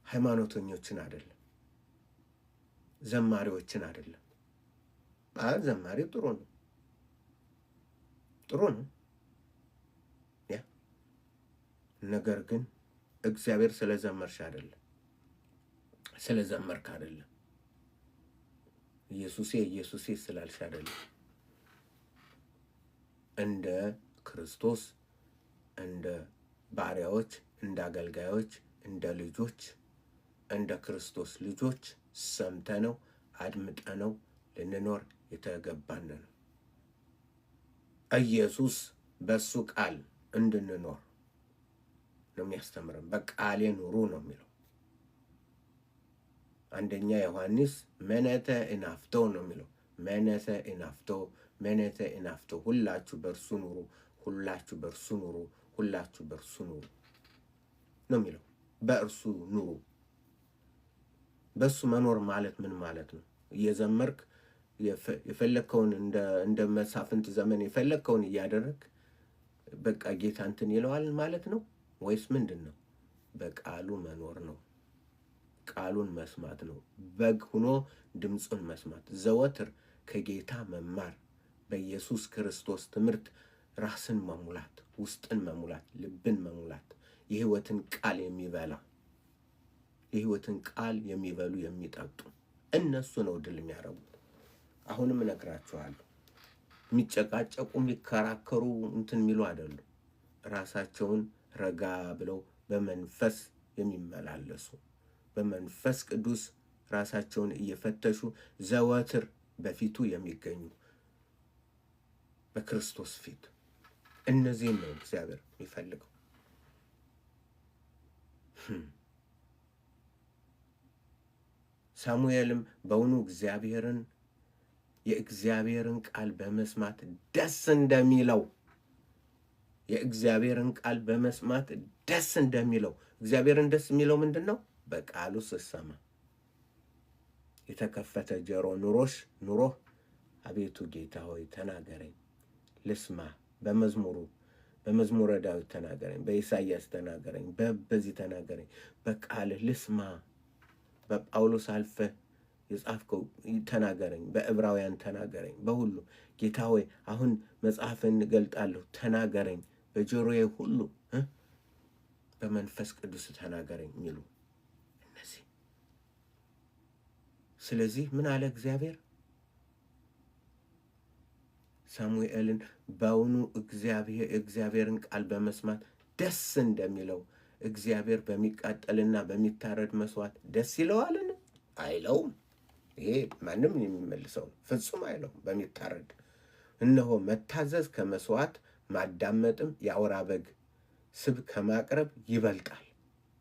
[SPEAKER 1] ሃይማኖተኞችን አይደለም፣ ዘማሪዎችን አይደለም። ዘማሪ ጥሩ ነው፣ ጥሩ ነው። ነገር ግን እግዚአብሔር ስለዘመርሽ አይደለም፣ ስለዘመርክ አይደለም፣ ኢየሱሴ ኢየሱሴ ስላልሽ አይደለም። እንደ ክርስቶስ እንደ ባሪያዎች፣ እንደ አገልጋዮች፣ እንደ ልጆች፣ እንደ ክርስቶስ ልጆች ሰምተነው አድምጠነው ልንኖር የተገባን ነው። ኢየሱስ በሱ ቃል እንድንኖር ነው የሚያስተምረን። በቃሌ ኑሩ ነው የሚለው። አንደኛ ዮሐንስ መነተ ኢናፍቶ ነው የሚለው። መነተ ኢናፍቶ፣ መነተ ኢናፍቶ፣ ሁላችሁ በእርሱ ኑሩ፣ ሁላችሁ በእርሱ ኑሩ፣ ሁላችሁ በእርሱ ኑሩ ነው የሚለው። በእርሱ ኑሩ። በሱ መኖር ማለት ምን ማለት ነው? እየዘመርክ የፈለግከውን እንደ መሳፍንት ዘመን የፈለግከውን እያደረግ በቃ ጌታ እንትን ይለዋል ማለት ነው ወይስ ምንድን ነው? በቃሉ መኖር ነው። ቃሉን መስማት ነው። በግ ሆኖ ድምፁን መስማት፣ ዘወትር ከጌታ መማር፣ በኢየሱስ ክርስቶስ ትምህርት ራስን መሙላት፣ ውስጥን መሙላት፣ ልብን መሙላት፣ የሕይወትን ቃል የሚበላ የሕይወትን ቃል የሚበሉ የሚጠጡ እነሱ ነው ድል የሚያደርጉት። አሁንም እነግራችኋለሁ፣ የሚጨቃጨቁ የሚከራከሩ እንትን የሚሉ አይደሉም። ራሳቸውን ረጋ ብለው በመንፈስ የሚመላለሱ በመንፈስ ቅዱስ ራሳቸውን እየፈተሹ ዘወትር በፊቱ የሚገኙ በክርስቶስ ፊት፣ እነዚህን ነው እግዚአብሔር የሚፈልገው። ሳሙኤልም በውኑ የእግዚአብሔርን ቃል በመስማት ደስ እንደሚለው የእግዚአብሔርን ቃል በመስማት ደስ እንደሚለው። እግዚአብሔርን ደስ የሚለው ምንድን ነው? በቃሉ ስትሰማ የተከፈተ ጆሮ ኑሮህ አቤቱ ጌታ ሆይ ተናገረኝ ልስማ። በመዝሙረ ዳዊት ተናገረኝ፣ በኢሳይያስ ተናገረኝ፣ በዚህ ተናገረኝ፣ በቃልህ ልስማ። በጳውሎስ አልፈህ የጻፍከው ተናገረኝ፣ በዕብራውያን ተናገረኝ። በሁሉ ጌታ ሆይ አሁን መጽሐፍን እገልጣለሁ ተናገረኝ፣ በጆሮዬ ሁሉ በመንፈስ ቅዱስ ተናገረኝ የሚሉ እነዚህ። ስለዚህ ምን አለ እግዚአብሔር? ሳሙኤልን በውኑ እግዚአብሔርን ቃል በመስማት ደስ እንደሚለው እግዚአብሔር በሚቃጠልና በሚታረድ መስዋዕት ደስ ይለዋልን? አይለውም። ይሄ ማንም የሚመልሰው ፍጹም አይለውም። በሚታረድ እነሆ መታዘዝ ከመስዋዕት ማዳመጥም የአውራ በግ ስብ ከማቅረብ ይበልጣል።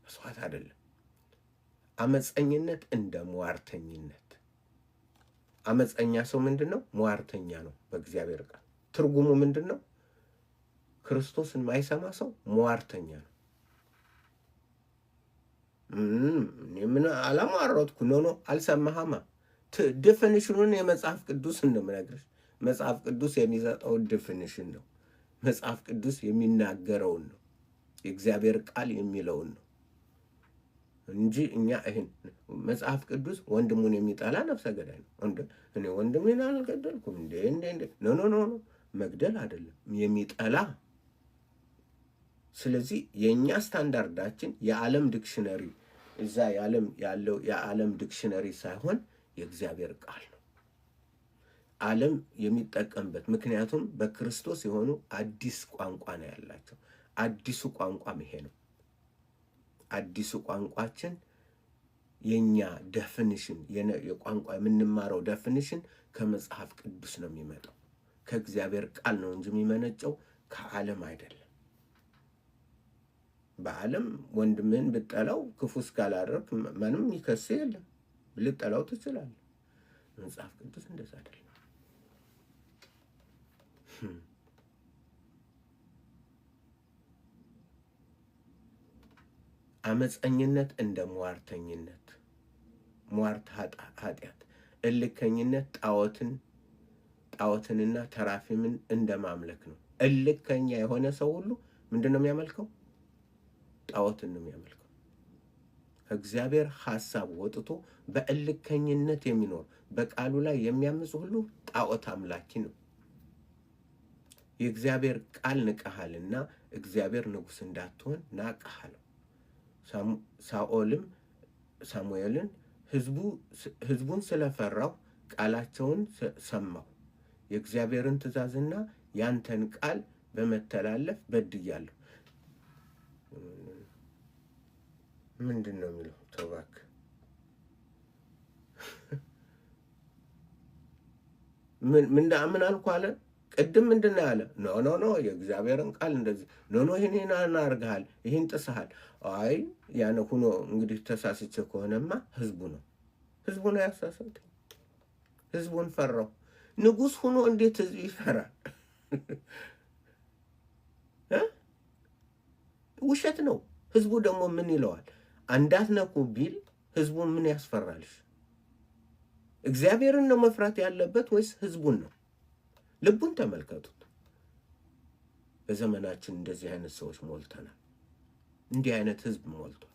[SPEAKER 1] መስዋዕት አይደለም። አመፀኝነት እንደ ሟርተኝነት። አመፀኛ ሰው ምንድን ነው? ሟርተኛ ነው። በእግዚአብሔር ቃል ትርጉሙ ምንድን ነው? ክርስቶስን ማይሰማ ሰው ሟርተኛ ነው። ምን አላማረጥኩ ኖ አልሰማህማ። ዲፊኒሽኑን የመጽሐፍ ቅዱስ እንደምነግርሽ መጽሐፍ ቅዱስ የሚሰጠው ዲፊኒሽን ነው። መጽሐፍ ቅዱስ የሚናገረውን ነው። የእግዚአብሔር ቃል የሚለውን ነው እንጂ እኛ ይሄን መጽሐፍ ቅዱስ ወንድሙን የሚጠላ ነፍሰ ገዳይ ነው። እኔ ወንድሜን አልገደልኩም እንዴ ኖ መግደል አይደለም የሚጠላ። ስለዚህ የእኛ ስታንዳርዳችን የዓለም ዲክሽነሪ እዛ ያለው የዓለም ዲክሽነሪ ሳይሆን የእግዚአብሔር ቃል ነው። ዓለም የሚጠቀምበት ምክንያቱም በክርስቶስ የሆኑ አዲስ ቋንቋ ነው ያላቸው። አዲሱ ቋንቋም ይሄ ነው። አዲሱ ቋንቋችን የኛ ዴፊኒሽን የቋንቋ የምንማረው ዴፊኒሽን ከመጽሐፍ ቅዱስ ነው የሚመጣው። ከእግዚአብሔር ቃል ነው እንጂ የሚመነጨው ከዓለም አይደለም። በዓለም ወንድምህን ብጠላው ክፉ እስካላደረግ ማንም ይከስ የለም። ልጠላው ትችላለህ። መጽሐፍ ቅዱስ እንደዛ አይደለም። አመፀኝነት እንደ ሟርተኝነት፣ ሟርት ኃጢአት፣ እልከኝነት ጣዖትንና ተራፊምን እንደ ማምለክ ነው። እልከኛ የሆነ ሰው ሁሉ ምንድን ነው የሚያመልከው? ጣዖትን ነው የሚያመልከው። እግዚአብሔር ሐሳብ ወጥቶ በእልከኝነት የሚኖር በቃሉ ላይ የሚያምፅ ሁሉ ጣዖት አምላኪ ነው። የእግዚአብሔር ቃል ንቀሃልና እግዚአብሔር ንጉሥ እንዳትሆን ናቀሃለው። ሳሙኤልን ህዝቡን ስለፈራው ቃላቸውን ሰማሁ፣ የእግዚአብሔርን ትእዛዝና ያንተን ቃል በመተላለፍ በድያለሁ። ምንድን ነው የሚለው? ተው እባክህ። ምን አልኩ አለ? ቅድም ምንድን ነው ያለ? ኖ የእግዚአብሔርን ቃል እንደዚህ ኖ ይህን አድርገሃል፣ ይህን ጥሰሃል። አይ ያነ ሁኖ እንግዲህ ተሳስቼ ከሆነማ ህዝቡ ነው ያሳሳት። ህዝቡን ፈራው። ንጉሥ ሁኖ እንዴት ህዝብ ይፈራል? ውሸት ነው። ህዝቡ ደግሞ ምን ይለዋል? እንዳትነኩ ቢል ህዝቡን ምን ያስፈራልሽ? እግዚአብሔርን ነው መፍራት ያለበት ወይስ ህዝቡን ነው? ልቡን ተመልከቱት። በዘመናችን እንደዚህ አይነት ሰዎች ሞልተናል። እንዲህ አይነት ህዝብ ሞልቷል።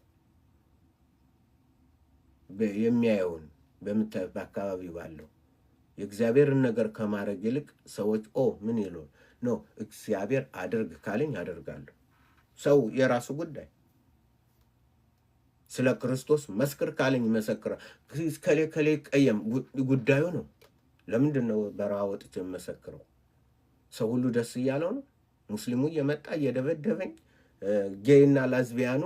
[SPEAKER 1] የሚያየውን በአካባቢ ባለው የእግዚአብሔርን ነገር ከማድረግ ይልቅ ሰዎች ምን ይለው ነው? እግዚአብሔር አድርግ ካለኝ አደርጋለሁ። ሰው የራሱ ጉዳይ። ስለ ክርስቶስ መስክር ካለኝ መሰክራ። ከሌ ቀየም ጉዳዩ ነው። ለምንድን ነው በረሃ ወጥቼ የምመሰክረው? ሰው ሁሉ ደስ እያለው ነው። ሙስሊሙ እየመጣ እየደበደበኝ፣ ጌይና ላዝቢያኑ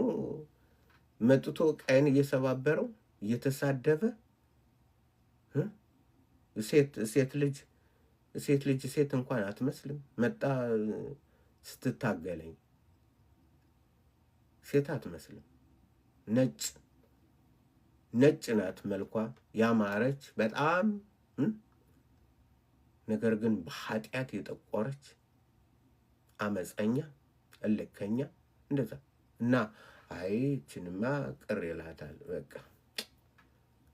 [SPEAKER 1] መጥቶ ቀይን እየሰባበረው እየተሳደበ፣ ሴት ልጅ ሴት እንኳን አትመስልም። መጣ ስትታገለኝ ሴት አትመስልም። ነጭ ናት መልኳ ያማረች በጣም ነገር ግን በኃጢአት የጠቆረች አመፀኛ፣ እልከኛ እንደዛ እና ችንማ ቅር ይላታል። በቃ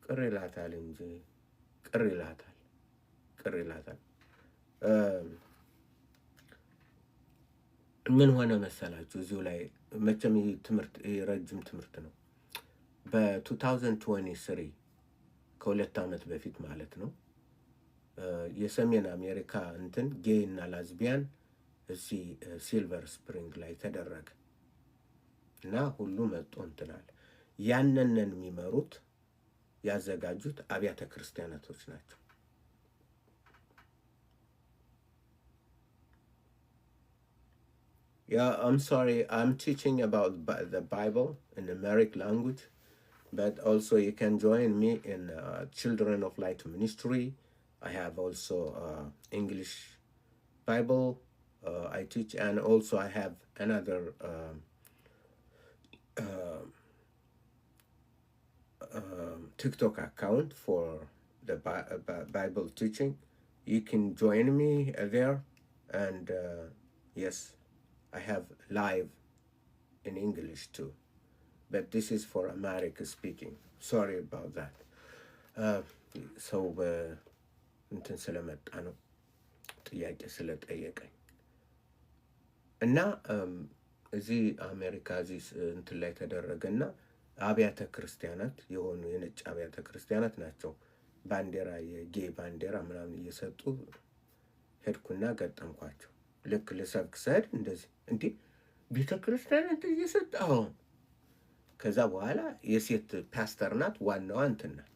[SPEAKER 1] ቅር ይላታል እንጂ ቅር ይላታል። ምን ሆነ መሰላችሁ? እዚሁ ላይ መቼም ይህ ትምህርት ረጅም ትምህርት ነው። በ2023 ከ2 ዓመት በፊት ማለት ነው የሰሜን አሜሪካ ጌይ እና ላዝቢያን እዚህ ሲልቨር ስፕሪንግ ላይ ተደረገ እና ሁሉ መጥቶ አለ። ያንንን የሚመሩት ያዘጋጁት አብያተ ክርስቲያናቶች ናቸው። Yeah, I'm sorry. I'm teaching about the Bible in the Amharic language, but also you can join me in Children of Light Ministry. I have also English Bible I teach, and also I have another TikTok account for the Bible teaching. You can join me there, and yes, I have live in English too, but this is for American speaking. Sorry about that. So እንትን ስለመጣ ነው ጥያቄ ስለጠየቀኝ እና እዚህ አሜሪካ እዚህ እንትን ላይ ተደረገና አብያተ ክርስቲያናት የሆኑ የነጭ አብያተ ክርስቲያናት ናቸው ባንዲራ የጌ ባንዲራ ምናምን እየሰጡ ሄድኩና ገጠምኳቸው። ልክ ልሰብክ ስሄድ እንደዚህ እንዴ ቤተ ክርስቲያን እንትን እየሰጠው። ከዛ በኋላ የሴት ፓስተር ናት፣ ዋናዋ እንትን ናት።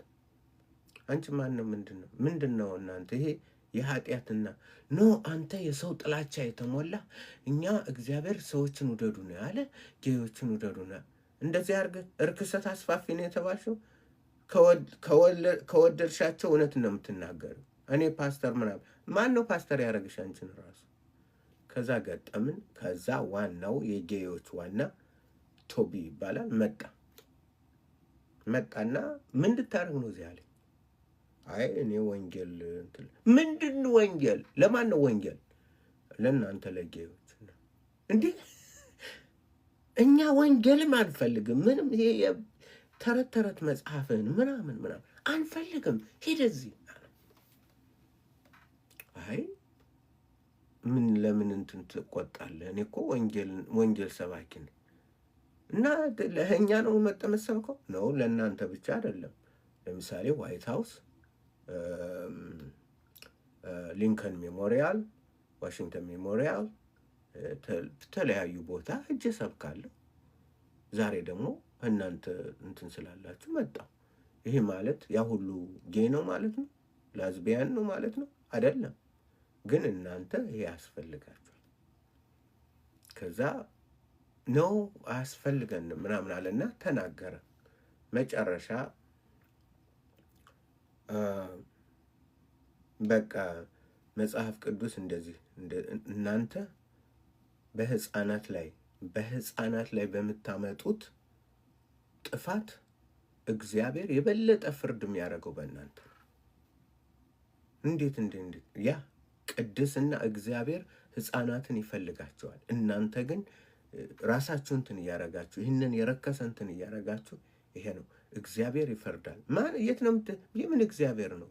[SPEAKER 1] አንቺ ማን ነው? ምንድን ነው እናንተ? ይሄ የኃጢአትና ኖ አንተ የሰው ጥላቻ የተሞላ እኛ እግዚአብሔር ሰዎችን ውደዱ ነው ያለ፣ ጌዮችን ውደዱ ነው። እንደዚህ አድርገህ እርክሰት አስፋፊ ነው የተባልሽው። ከወደድሻቸው እውነት ነው የምትናገር። እኔ ፓስተር ምናምን ማን ነው ፓስተር ያደረግሽ አንቺን ራሱ? ከዛ ገጠምን። ከዛ ዋናው የጌዮች ዋና ቶቢ ይባላል መጣና ምን እንድታደርግ ነው እዚህ አለኝ። አይ እኔ ወንጌል ምንድን ወንጌል? ለማን ነው ወንጌል? ለእናንተ ለጌዮች። እንዴ እኛ ወንጌልም አንፈልግም፣ ምንም ይሄ ተረት መጽሐፍን ምናምን አንፈልግም፣ ሂድ እዚህ። አይ ምን ለምን እንትን ትቆጣለህ? እኔ እኮ ወንጌል ሰባኪ ነኝ እና ለእኛ ነው መጠመሰብከው ነው፣ ለእናንተ ብቻ አይደለም። ለምሳሌ ዋይት ሃውስ፣ ሊንከን ሜሞሪያል፣ ዋሽንግተን ሜሞሪያል፣ ተለያዩ ቦታ እጅ ሰብካለሁ። ዛሬ ደግሞ እናንተ እንትን ስላላችሁ መጣሁ። ይሄ ማለት ያ ሁሉ ጌ ነው ማለት ነው? ላዝቢያን ነው ማለት ነው? አይደለም። ግን እናንተ ይሄ ያስፈልጋችኋል። ከዛ ነው አያስፈልገንም ምናምን አለና ተናገረ። መጨረሻ በቃ መጽሐፍ ቅዱስ እንደዚህ እናንተ በሕፃናት ላይ በምታመጡት ጥፋት እግዚአብሔር የበለጠ ፍርድ የሚያደርገው በእናንተ እንዴት ያ ቅድስና እግዚአብሔር ሕፃናትን ይፈልጋቸዋል። እናንተ ግን ራሳችሁ እንትን እያረጋችሁ ይህንን የረከሰ እንትን እያረጋችሁ ይሄ ነው እግዚአብሔር ይፈርዳል። ማን የት ነው የምን እግዚአብሔር ነው?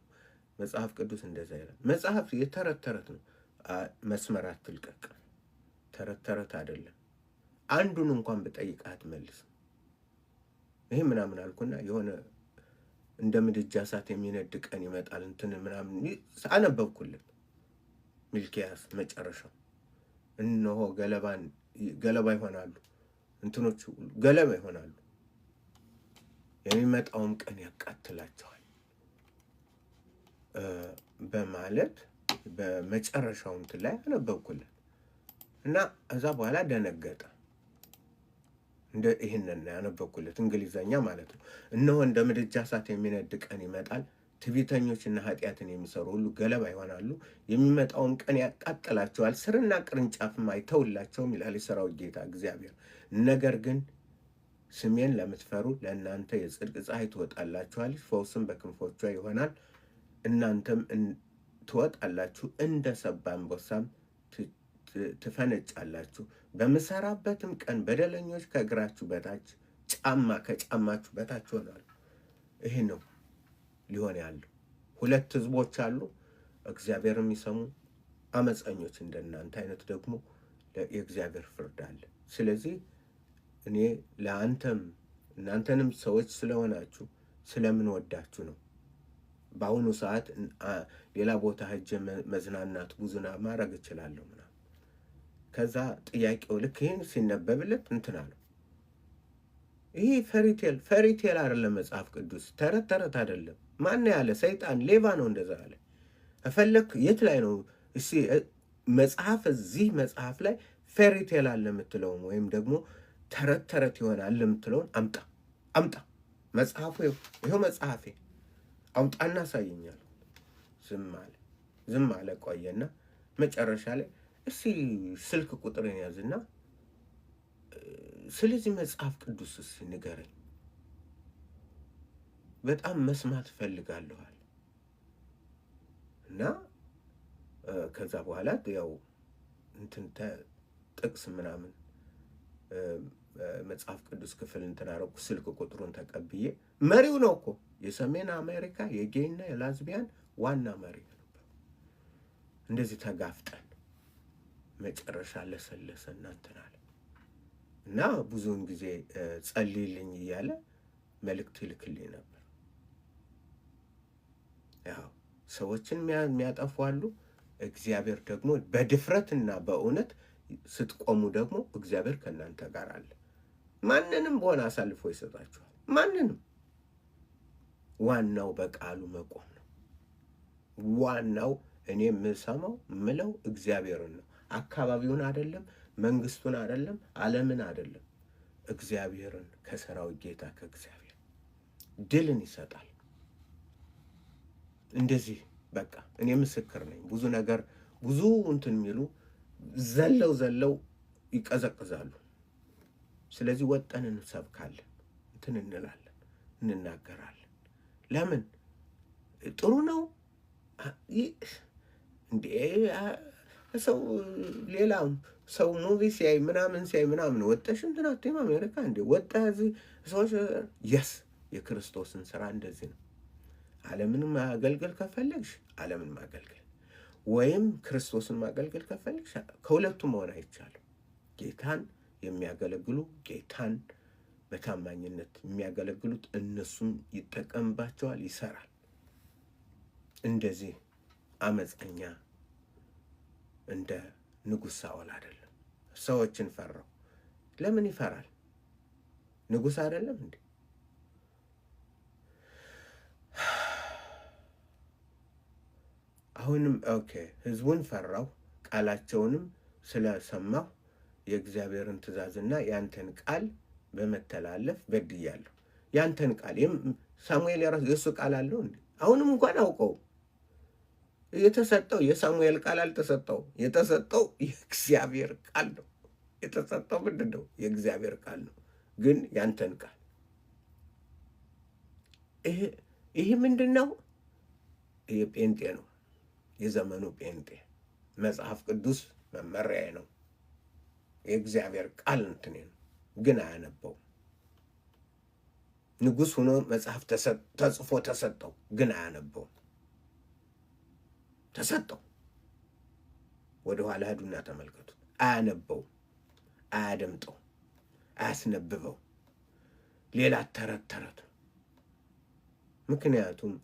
[SPEAKER 1] መጽሐፍ ቅዱስ እንደዛ ይላል። መጽሐፍ የተረት ተረት ነው። መስመር አትልቀቅ። ተረት ተረት አይደለም። አንዱን እንኳን ብጠይቅ አትመልስም። ይሄ ምናምን አልኩና የሆነ እንደ ምድጃ እሳት የሚነድ ቀን ይመጣል እንትን ምናምን አነበብኩለት። ሚልኪያስ መጨረሻው እነሆ ገለባ ይሆናሉ፣ እንትኖቹ ገለባ ይሆናሉ፣ የሚመጣውም ቀን ያቃጥላቸዋል በማለት በመጨረሻው እንትን ላይ አነበብኩለት እና እዛ በኋላ ደነገጠ። ይህንን ያነበብኩለት እንግሊዘኛ ማለት ነው። እነሆ እንደ ምድጃ እሳት የሚነድ ቀን ይመጣል፣ ትዕቢተኞችና ኃጢአትን የሚሰሩ ሁሉ ገለባ ይሆናሉ፣ የሚመጣውም ቀን ያቃጥላቸዋል፣ ስርና ቅርንጫፍም አይተውላቸውም ይላል የሠራዊት ጌታ እግዚአብሔር። ነገር ግን ስሜን ለምትፈሩ ለእናንተ የጽድቅ ፀሐይ ትወጣላችኋለች፣ ፈውስም በክንፎቿ ይሆናል። እናንተም ትወጣላችሁ፣ እንደ ሰባ አንበሳም ትፈነጫላችሁ። በምሰራበትም ቀን በደለኞች ከእግራችሁ በታች ከጫማችሁ በታች ይሆናሉ። ይሄ ነው ሊሆን ያለው። ሁለት ህዝቦች አሉ፣ እግዚአብሔር የሚሰሙ አመፀኞች፣ እንደናንተ አይነት ደግሞ የእግዚአብሔር ፍርድ አለ። ስለዚህ እኔ እናንተንም ሰዎች ስለሆናችሁ ስለምንወዳችሁ ነው። በአሁኑ ሰዓት ሌላ ቦታ ሄጄ መዝናናት ብዙና ማድረግ እችላለሁ ምናምን። ከዛ ጥያቄው ልክ ይህን ሲነበብለት እንትን አለው። ይሄ ፈሪቴል አይደለም፣ መጽሐፍ ቅዱስ ተረት አይደለም። ማን ያለ? ሰይጣን ሌባ ነው እንደዛ አለ። እፈለክ የት ላይ ነው እሺ? መጽሐፍ እዚህ መጽሐፍ ላይ ፌሪቴል አለ የምትለውን ወይም ደግሞ ተረት ይሆናል የምትለውን አምጣ። መጽሐፉ ይኸው መጽሐፌ አውጣና አሳየኛል። ዝም አለ። ቆየና መጨረሻ ላይ እስቲ ስልክ ቁጥርን ያዝና ስለዚህ መጽሐፍ ቅዱስ እስቲ ንገረኝ፣ በጣም መስማት ፈልጋለኋል። እና ከዛ በኋላ ያው እንትን ጥቅስ ምናምን መጽሐፍ ቅዱስ ክፍል እንትን አደረኩ። ስልክ ቁጥሩን ተቀብዬ መሪው ነው እኮ የሰሜን አሜሪካ የጌይና የላዝቢያን ዋና መሪ ነበር። እንደዚህ ተጋፍጠን መጨረሻ ለሰለሰና እንትን አለ እና ብዙውን ጊዜ ጸልይልኝ እያለ መልእክት ይልክልኝ ነበር። ያው ሰዎችን የሚያጠፉ አሉ። እግዚአብሔር ደግሞ በድፍረትና በእውነት ስትቆሙ ደግሞ እግዚአብሔር ከእናንተ ጋር አለ። ማንንም በሆነ አሳልፎ ይሰጣችኋል። ማንንም። ዋናው በቃሉ መቆም ነው። ዋናው እኔ የምሰማው ምለው እግዚአብሔርን ነው። አካባቢውን አይደለም፣ መንግስቱን አይደለም፣ ዓለምን አይደለም። እግዚአብሔርን ከሠራዊት ጌታ ከእግዚአብሔር ድልን ይሰጣል። እንደዚህ በቃ እኔ ምስክር ነኝ። ብዙ ነገር ብዙ እንትን የሚሉ ዘለው ይቀዘቅዛሉ። ስለዚህ ወጠን እንሰብካለን፣ እንትን እንላለን፣ እንናገራለን። ለምን ጥሩ ነው እንዴ? ሰው ሌላ ሰው ሙቪ ሲያይ ምናምን ወጠሽ እንትን አትይም አሜሪካ እንዴ? ወጣ እዚህ ሰዎች የክርስቶስን ስራ እንደዚህ ነው። ዓለምን ማገልገል ከፈለግሽ ዓለምን ማገልገል ወይም ክርስቶስን ማገልገል ከፈለግሽ ከሁለቱም መሆን አይቻልም። ጌታን የሚያገለግሉ ጌታን በታማኝነት የሚያገለግሉት እነሱም ይጠቀምባቸዋል፣ ይሰራል። እንደዚህ አመፀኛ እንደ ንጉሥ ሳኦል አይደለም። ሰዎችን ፈራው። ለምን ይፈራል? ንጉሥ አይደለም እንዴ? አሁንም ኦኬ፣ ህዝቡን ፈራሁ፣ ቃላቸውንም ስለሰማሁ የእግዚአብሔርን ትእዛዝና ያንተን ቃል በመተላለፍ በድያለሁ። ያንተን ቃል ሳሙኤል የእሱ ቃል አለው እንዴ? አሁንም እንኳን አውቀው የተሰጠው የሳሙኤል ቃል አልተሰጠው። የተሰጠው የእግዚአብሔር ቃል ነው። የተሰጠው ምንድን ነው? የእግዚአብሔር ቃል ነው። ግን ያንተን ቃል ይህ ምንድን ነው? ይህ ጴንጤ ነው። የዘመኑ ጴንጤ መጽሐፍ ቅዱስ መመሪያዬ ነው። የእግዚአብሔር ቃል እንትኔ ነው። ግን አያነበው። ንጉሥ ሆኖ መጽሐፍ ተጽፎ ተሰጠው። ግን አያነበው። ተሰጠው። ወደ ኋላ ሄዱና ተመልከቱት። አያነበው፣ አያደምጠው፣ አያስነብበው። ሌላ ተረት ተረት። ምክንያቱም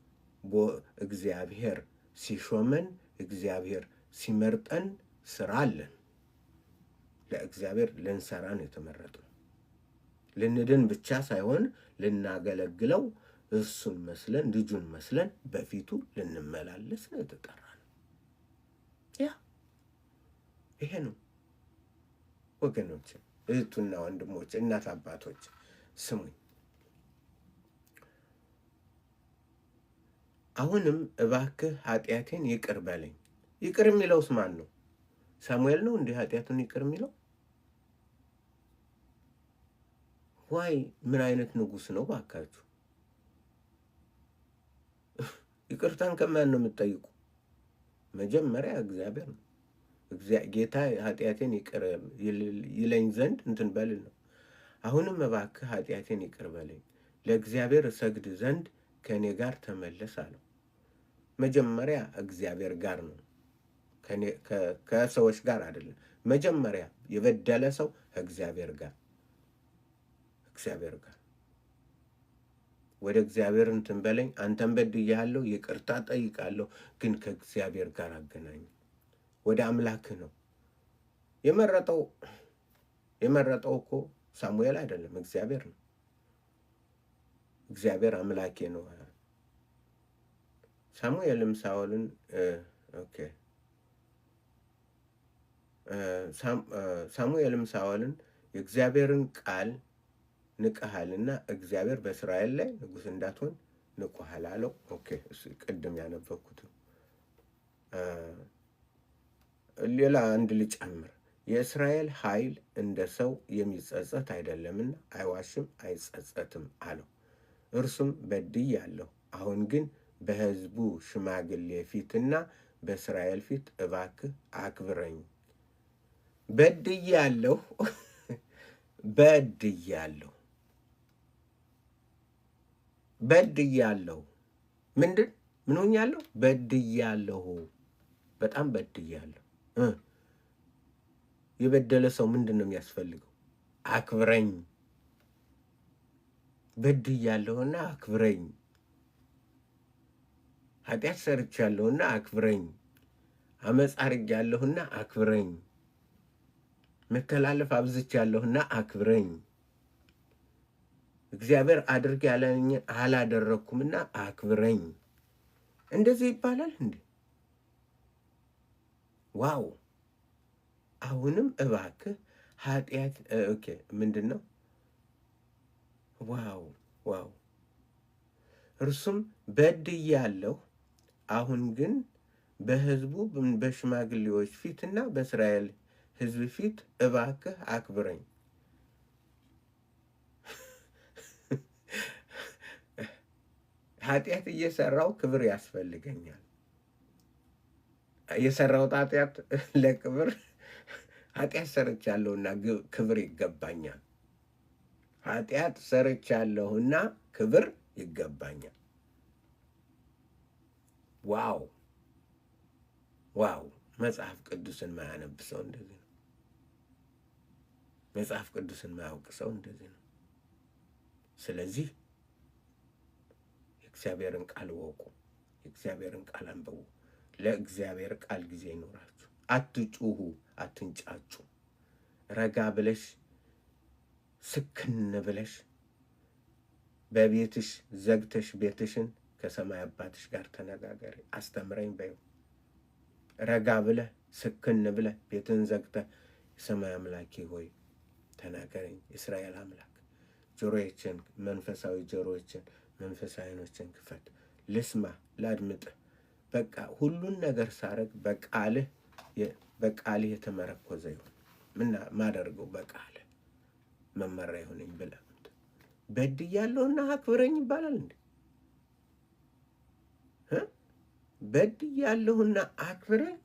[SPEAKER 1] እግዚአብሔር ሲሾመን፣ እግዚአብሔር ሲመርጠን ስራ አለን። ለእግዚአብሔር ልንሰራ ነው የተመረጥነው። ልንድን ብቻ ሳይሆን ልናገለግለው፣ እሱን መስለን፣ ልጁን መስለን በፊቱ ልንመላለስ ነው የተጠራነው። ይሄ ነው ወገኖች፣ እህቱና ወንድሞች፣ እናት አባቶች ስሙኝ። አሁንም እባክህ ኃጢአቴን ይቅር በለኝ። ይቅር የሚለውስ ማን ነው? ሳሙኤል ነው እንዲህ ኃጢአቱን ይቅር የሚለው? ዋይ ምን አይነት ንጉሥ ነው ባካችሁ! ይቅርታን ከማን ነው የምትጠይቁ? መጀመሪያ እግዚአብሔር ነው። ጌታ ኃጢአቴን ይቅር ይለኝ ዘንድ እንትን በልል ነው። አሁንም እባክህ ኃጢአቴን ይቅር በለኝ፣ ለእግዚአብሔር እሰግድ ዘንድ ከእኔ ጋር ተመለስ አለው። መጀመሪያ እግዚአብሔር ጋር ነው፣ ከሰዎች ጋር አይደለም። መጀመሪያ የበደለ ሰው ከእግዚአብሔር ጋር ወደ እግዚአብሔር እንትን በለኝ፣ አንተን በድያለሁ፣ ይቅርታ ጠይቃለሁ፣ ግን ከእግዚአብሔር ጋር አገናኝ። ወደ አምላክህ ነው የመረጠው እኮ ሳሙኤል አይደለም፣ እግዚአብሔር ነው። እግዚአብሔር አምላኬ ነው። ሳሙኤልም ሳኦልን ሳሙኤልም ሳኦልን የእግዚአብሔርን ቃል ንቀሃልና እግዚአብሔር በእስራኤል ላይ ንጉሥ እንዳትሆን ንቆሃል አለው። እሱ ቅድም ያነበብኩት። ሌላ አንድ ልጨምር። የእስራኤል ኃይል እንደ ሰው የሚጸጸት አይደለምና አይዋሽም አይጸጸትም አለው። እርሱም በድያለሁ፣ አሁን ግን በሕዝቡ ሽማግሌ ፊትና በእስራኤል ፊት እባክህ አክብረኝ። በድያለሁ ምን ሆኛለሁ? በድያለሁ፣ በጣም በድያለሁ። የበደለ ሰው ምንድን ነው የሚያስፈልገው? አክብረኝ። በድያለሁና አክብረኝ። ኃጢአት ሰርቻለሁና አክብረኝ። አመፅ አድርጌያለሁና አክብረኝ። መተላለፍ አብዝቻለሁና አክብረኝ። እግዚአብሔር አድርግ ያለኝ አላደረግኩምና አክብረኝ። እንደዚህ ይባላል እንዴ? ዋው! አሁንም እባክህ ኃጢአት ምንድን ነው? ዋው! እርሱም በድያለሁ፣ አሁን ግን በሕዝቡ በሽማግሌዎች ፊትና በእስራኤል ሕዝብ ፊት እባክህ አክብረኝ። ኃጢአት እየሰራው ክብር ያስፈልገኛል። የሰራሁት ኃጢአት ለክብር ኃጢአት ሰርቻለሁና ክብር ይገባኛል። ኃጢአት ሰርቻለሁና ክብር ይገባኛል። ዋው! መጽሐፍ ቅዱስን ማያነብ ሰው እንደዚህ ነው። መጽሐፍ ቅዱስን ማያውቅ ሰው እንደዚህ ነው። ስለዚህ የእግዚአብሔርን ቃል ወቁ፣ የእግዚአብሔርን ቃል አንብቡ። ለእግዚአብሔር ቃል ጊዜ ይኖራችሁ። አትጩሁ፣ አትንጫጩ። ረጋ ብለሽ ስክን ብለሽ በቤትሽ ዘግተሽ ቤትሽን ከሰማይ አባትሽ ጋር ተነጋገሪ፣ አስተምረኝ በይው። ረጋ ብለህ ስክን ብለህ ቤትን ዘግተህ የሰማይ አምላኬ ሆይ ተናገረኝ፣ የእስራኤል አምላክ ጆሮዎችን፣ መንፈሳዊ ጆሮዎችን፣ መንፈሳዊ ዓይኖችን ክፈት፣ ልስማ፣ ላድምጥህ። በቃ ሁሉን ነገር ሳረግ በቃልህ የተመረኮዘ ይሁን። ማደርገው በቃልህ መመሪያ ይሁንኝ ብለህ በድያለሁና አክብረኝ ይባላል እንዴ? በድያለሁና አክብረኝ።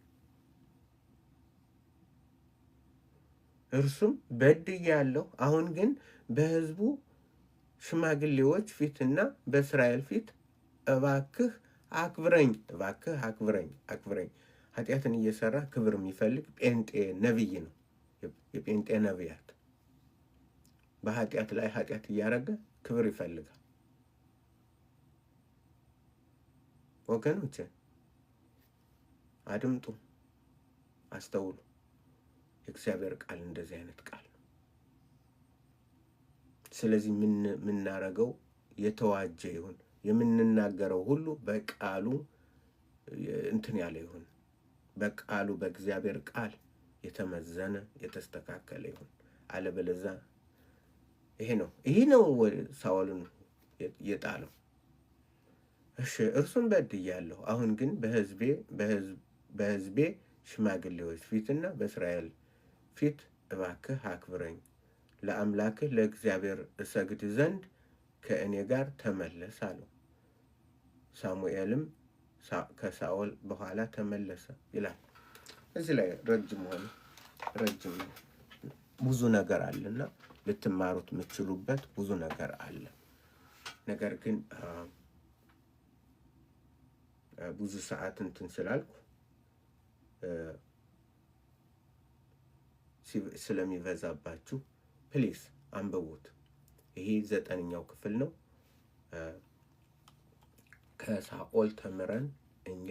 [SPEAKER 1] እርሱም በድያለሁ፣ አሁን ግን በሕዝቡ ሽማግሌዎች ፊትና በእስራኤል ፊት እባክህ አክብረኝ፣ እባክህ አክብረኝ። ኃጢአትን እየሰራ ክብር የሚፈልግ ጴንጤ ነቢይ ነው። የጴንጤ ነቢያት በኃጢአት ላይ ኃጢአት እያደረገ ክብር ይፈልጋል። ወገኖቼ አድምጡ፣ አስተውሉ። የእግዚአብሔር ቃል እንደዚህ አይነት ቃል ነው። ስለዚህ የምናረገው የተዋጀ ይሁን፣ የምንናገረው ሁሉ በቃሉ እንትን ያለ ይሁን፣ በቃሉ በእግዚአብሔር ቃል የተመዘነ የተስተካከለ ይሁን። አለበለዚያ ይሄ ነው ሳኦልን የጣለው። እሺ እርሱን በድያለሁ፣ አሁን ግን በሕዝቤ ሽማግሌዎች ፊትና በእስራኤል ፊት እባክህ አክብረኝ፣ ለአምላክህ ለእግዚአብሔር እሰግድ ዘንድ ከእኔ ጋር ተመለስ አለው። ሳሙኤልም ከሳኦል በኋላ ተመለሰ ይላል። እዚህ ላይ ረጅም ብዙ ነገር አለና ልትማሩት የምትችሉበት ብዙ ነገር አለ። ነገር ግን ብዙ ሰዓት እንትን ስላልኩ ስለሚበዛባችሁ ፕሊስ አንብቡት። ይሄ 9ኛው ክፍል ነው። ከሳኦል ተምረን እኛ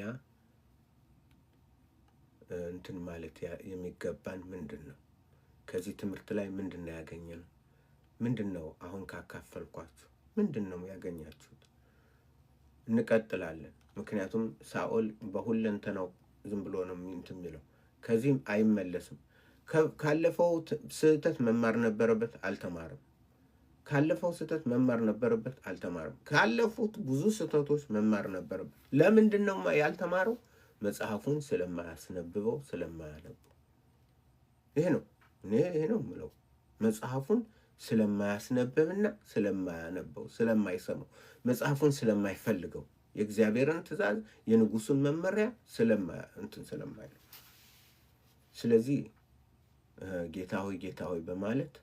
[SPEAKER 1] እንትን ማለት የሚገባን ምንድን ነው? ከዚህ ትምህርት ላይ ምንድን ነው ያገኘነው? ምንድን ነው አሁን ካካፈልኳችሁ ምንድን ነው ያገኛችሁት? እንቀጥላለን። ምክንያቱም ሳኦል በሁለንተናው ዝም ብሎ ነው እንትን የሚለው፣ ከዚህም አይመለስም። ካለፈው ስህተት መማር ነበረበት፣ አልተማረም። ካለፈው ስህተት መማር ነበረበት፣ አልተማረም። ካለፉት ብዙ ስህተቶች መማር ነበረበት። ለምንድን ነው ያልተማረው? መጽሐፉን ስለማያስነብበው፣ ስለማያነበው። ይሄ ነው የምለው። መጽሐፉን ስለማያስነብብና ስለማያነበው፣ ስለማይሰማው፣ መጽሐፉን ስለማይፈልገው፣ የእግዚአብሔርን ትእዛዝ የንጉሱን መመሪያ ስለማይለው። ስለዚህ ጌታ ሆይ በማለት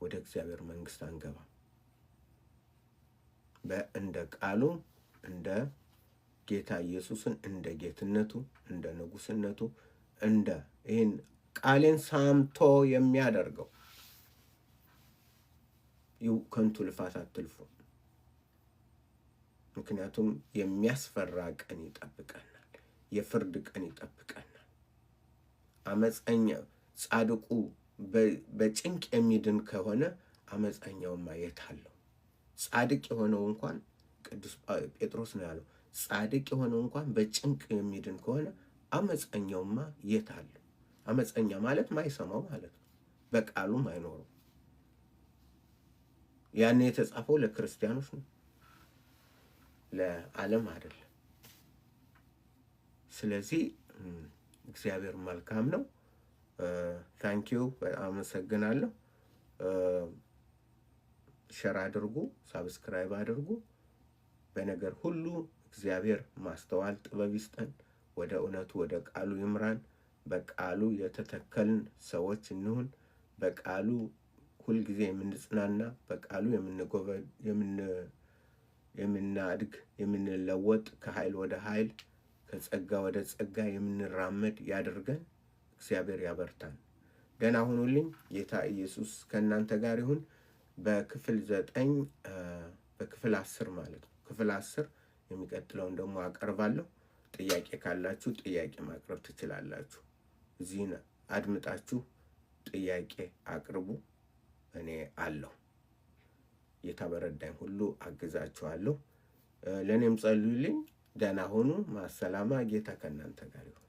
[SPEAKER 1] ወደ እግዚአብሔር መንግስት አንገባም። እንደ ቃሉ እንደ ጌታ ኢየሱስን እንደ ጌትነቱ እንደ ንጉስነቱ ይህን ቃሌን ሰምቶ የሚያደርገው ከንቱ ልፋት አትልፉ። ምክንያቱም የሚያስፈራ ቀን ይጠብቀናል። የፍርድ ቀን ይጠብቀናል። አመፀኛ ጻድቁ በጭንቅ የሚድን ከሆነ አመፀኛውማ የት አለው? ጻድቅ የሆነው እንኳን ቅዱስ ጴጥሮስ ነው ያለው፣ ጻድቅ የሆነው እንኳን በጭንቅ የሚድን ከሆነ አመፀኛውማ የት አለው? አመፀኛ ማለት ማይሰማው ማለት ነው። በቃሉም አይኖረው። ያን የተጻፈው ለክርስቲያኖች ነው፣ ለዓለም አይደለም። ስለዚህ እግዚአብሔር መልካም ነው። ታንኪዩ፣ በጣም አመሰግናለሁ። ሸር አድርጉ፣ ሳብስክራይብ አድርጉ። በነገር ሁሉ እግዚአብሔር ማስተዋል ጥበብ ይስጠን። ወደ እውነቱ ወደ ቃሉ ይምራን። በቃሉ የተተከልን ሰዎች እንሁን። በቃሉ ሁልጊዜ የምንጽናና፣ በቃሉ የምናድግ፣ የምንለወጥ፣ ከኃይል ወደ ኃይል ከጸጋ ወደ ጸጋ የምንራመድ ያድርገን። እግዚአብሔር ያበርታን። ደህና ሁኑልኝ። ጌታ ኢየሱስ ከእናንተ ጋር ይሁን። በክፍል 9 በክፍል 10 ማለት ነው። ክፍል 10 የሚቀጥለውን ደግሞ አቀርባለሁ። ጥያቄ ካላችሁ ጥያቄ ማቅረብ ትችላላችሁ። እዚህን አድምጣችሁ ጥያቄ አቅርቡ። እኔ አለሁ። ጌታ በረዳኝ ሁሉ አግዛችኋለሁ። ለእኔም ጸልዩልኝ። ደህና ሁኑ። ማሰላማ። ጌታ ከእናንተ ጋር ይሁን።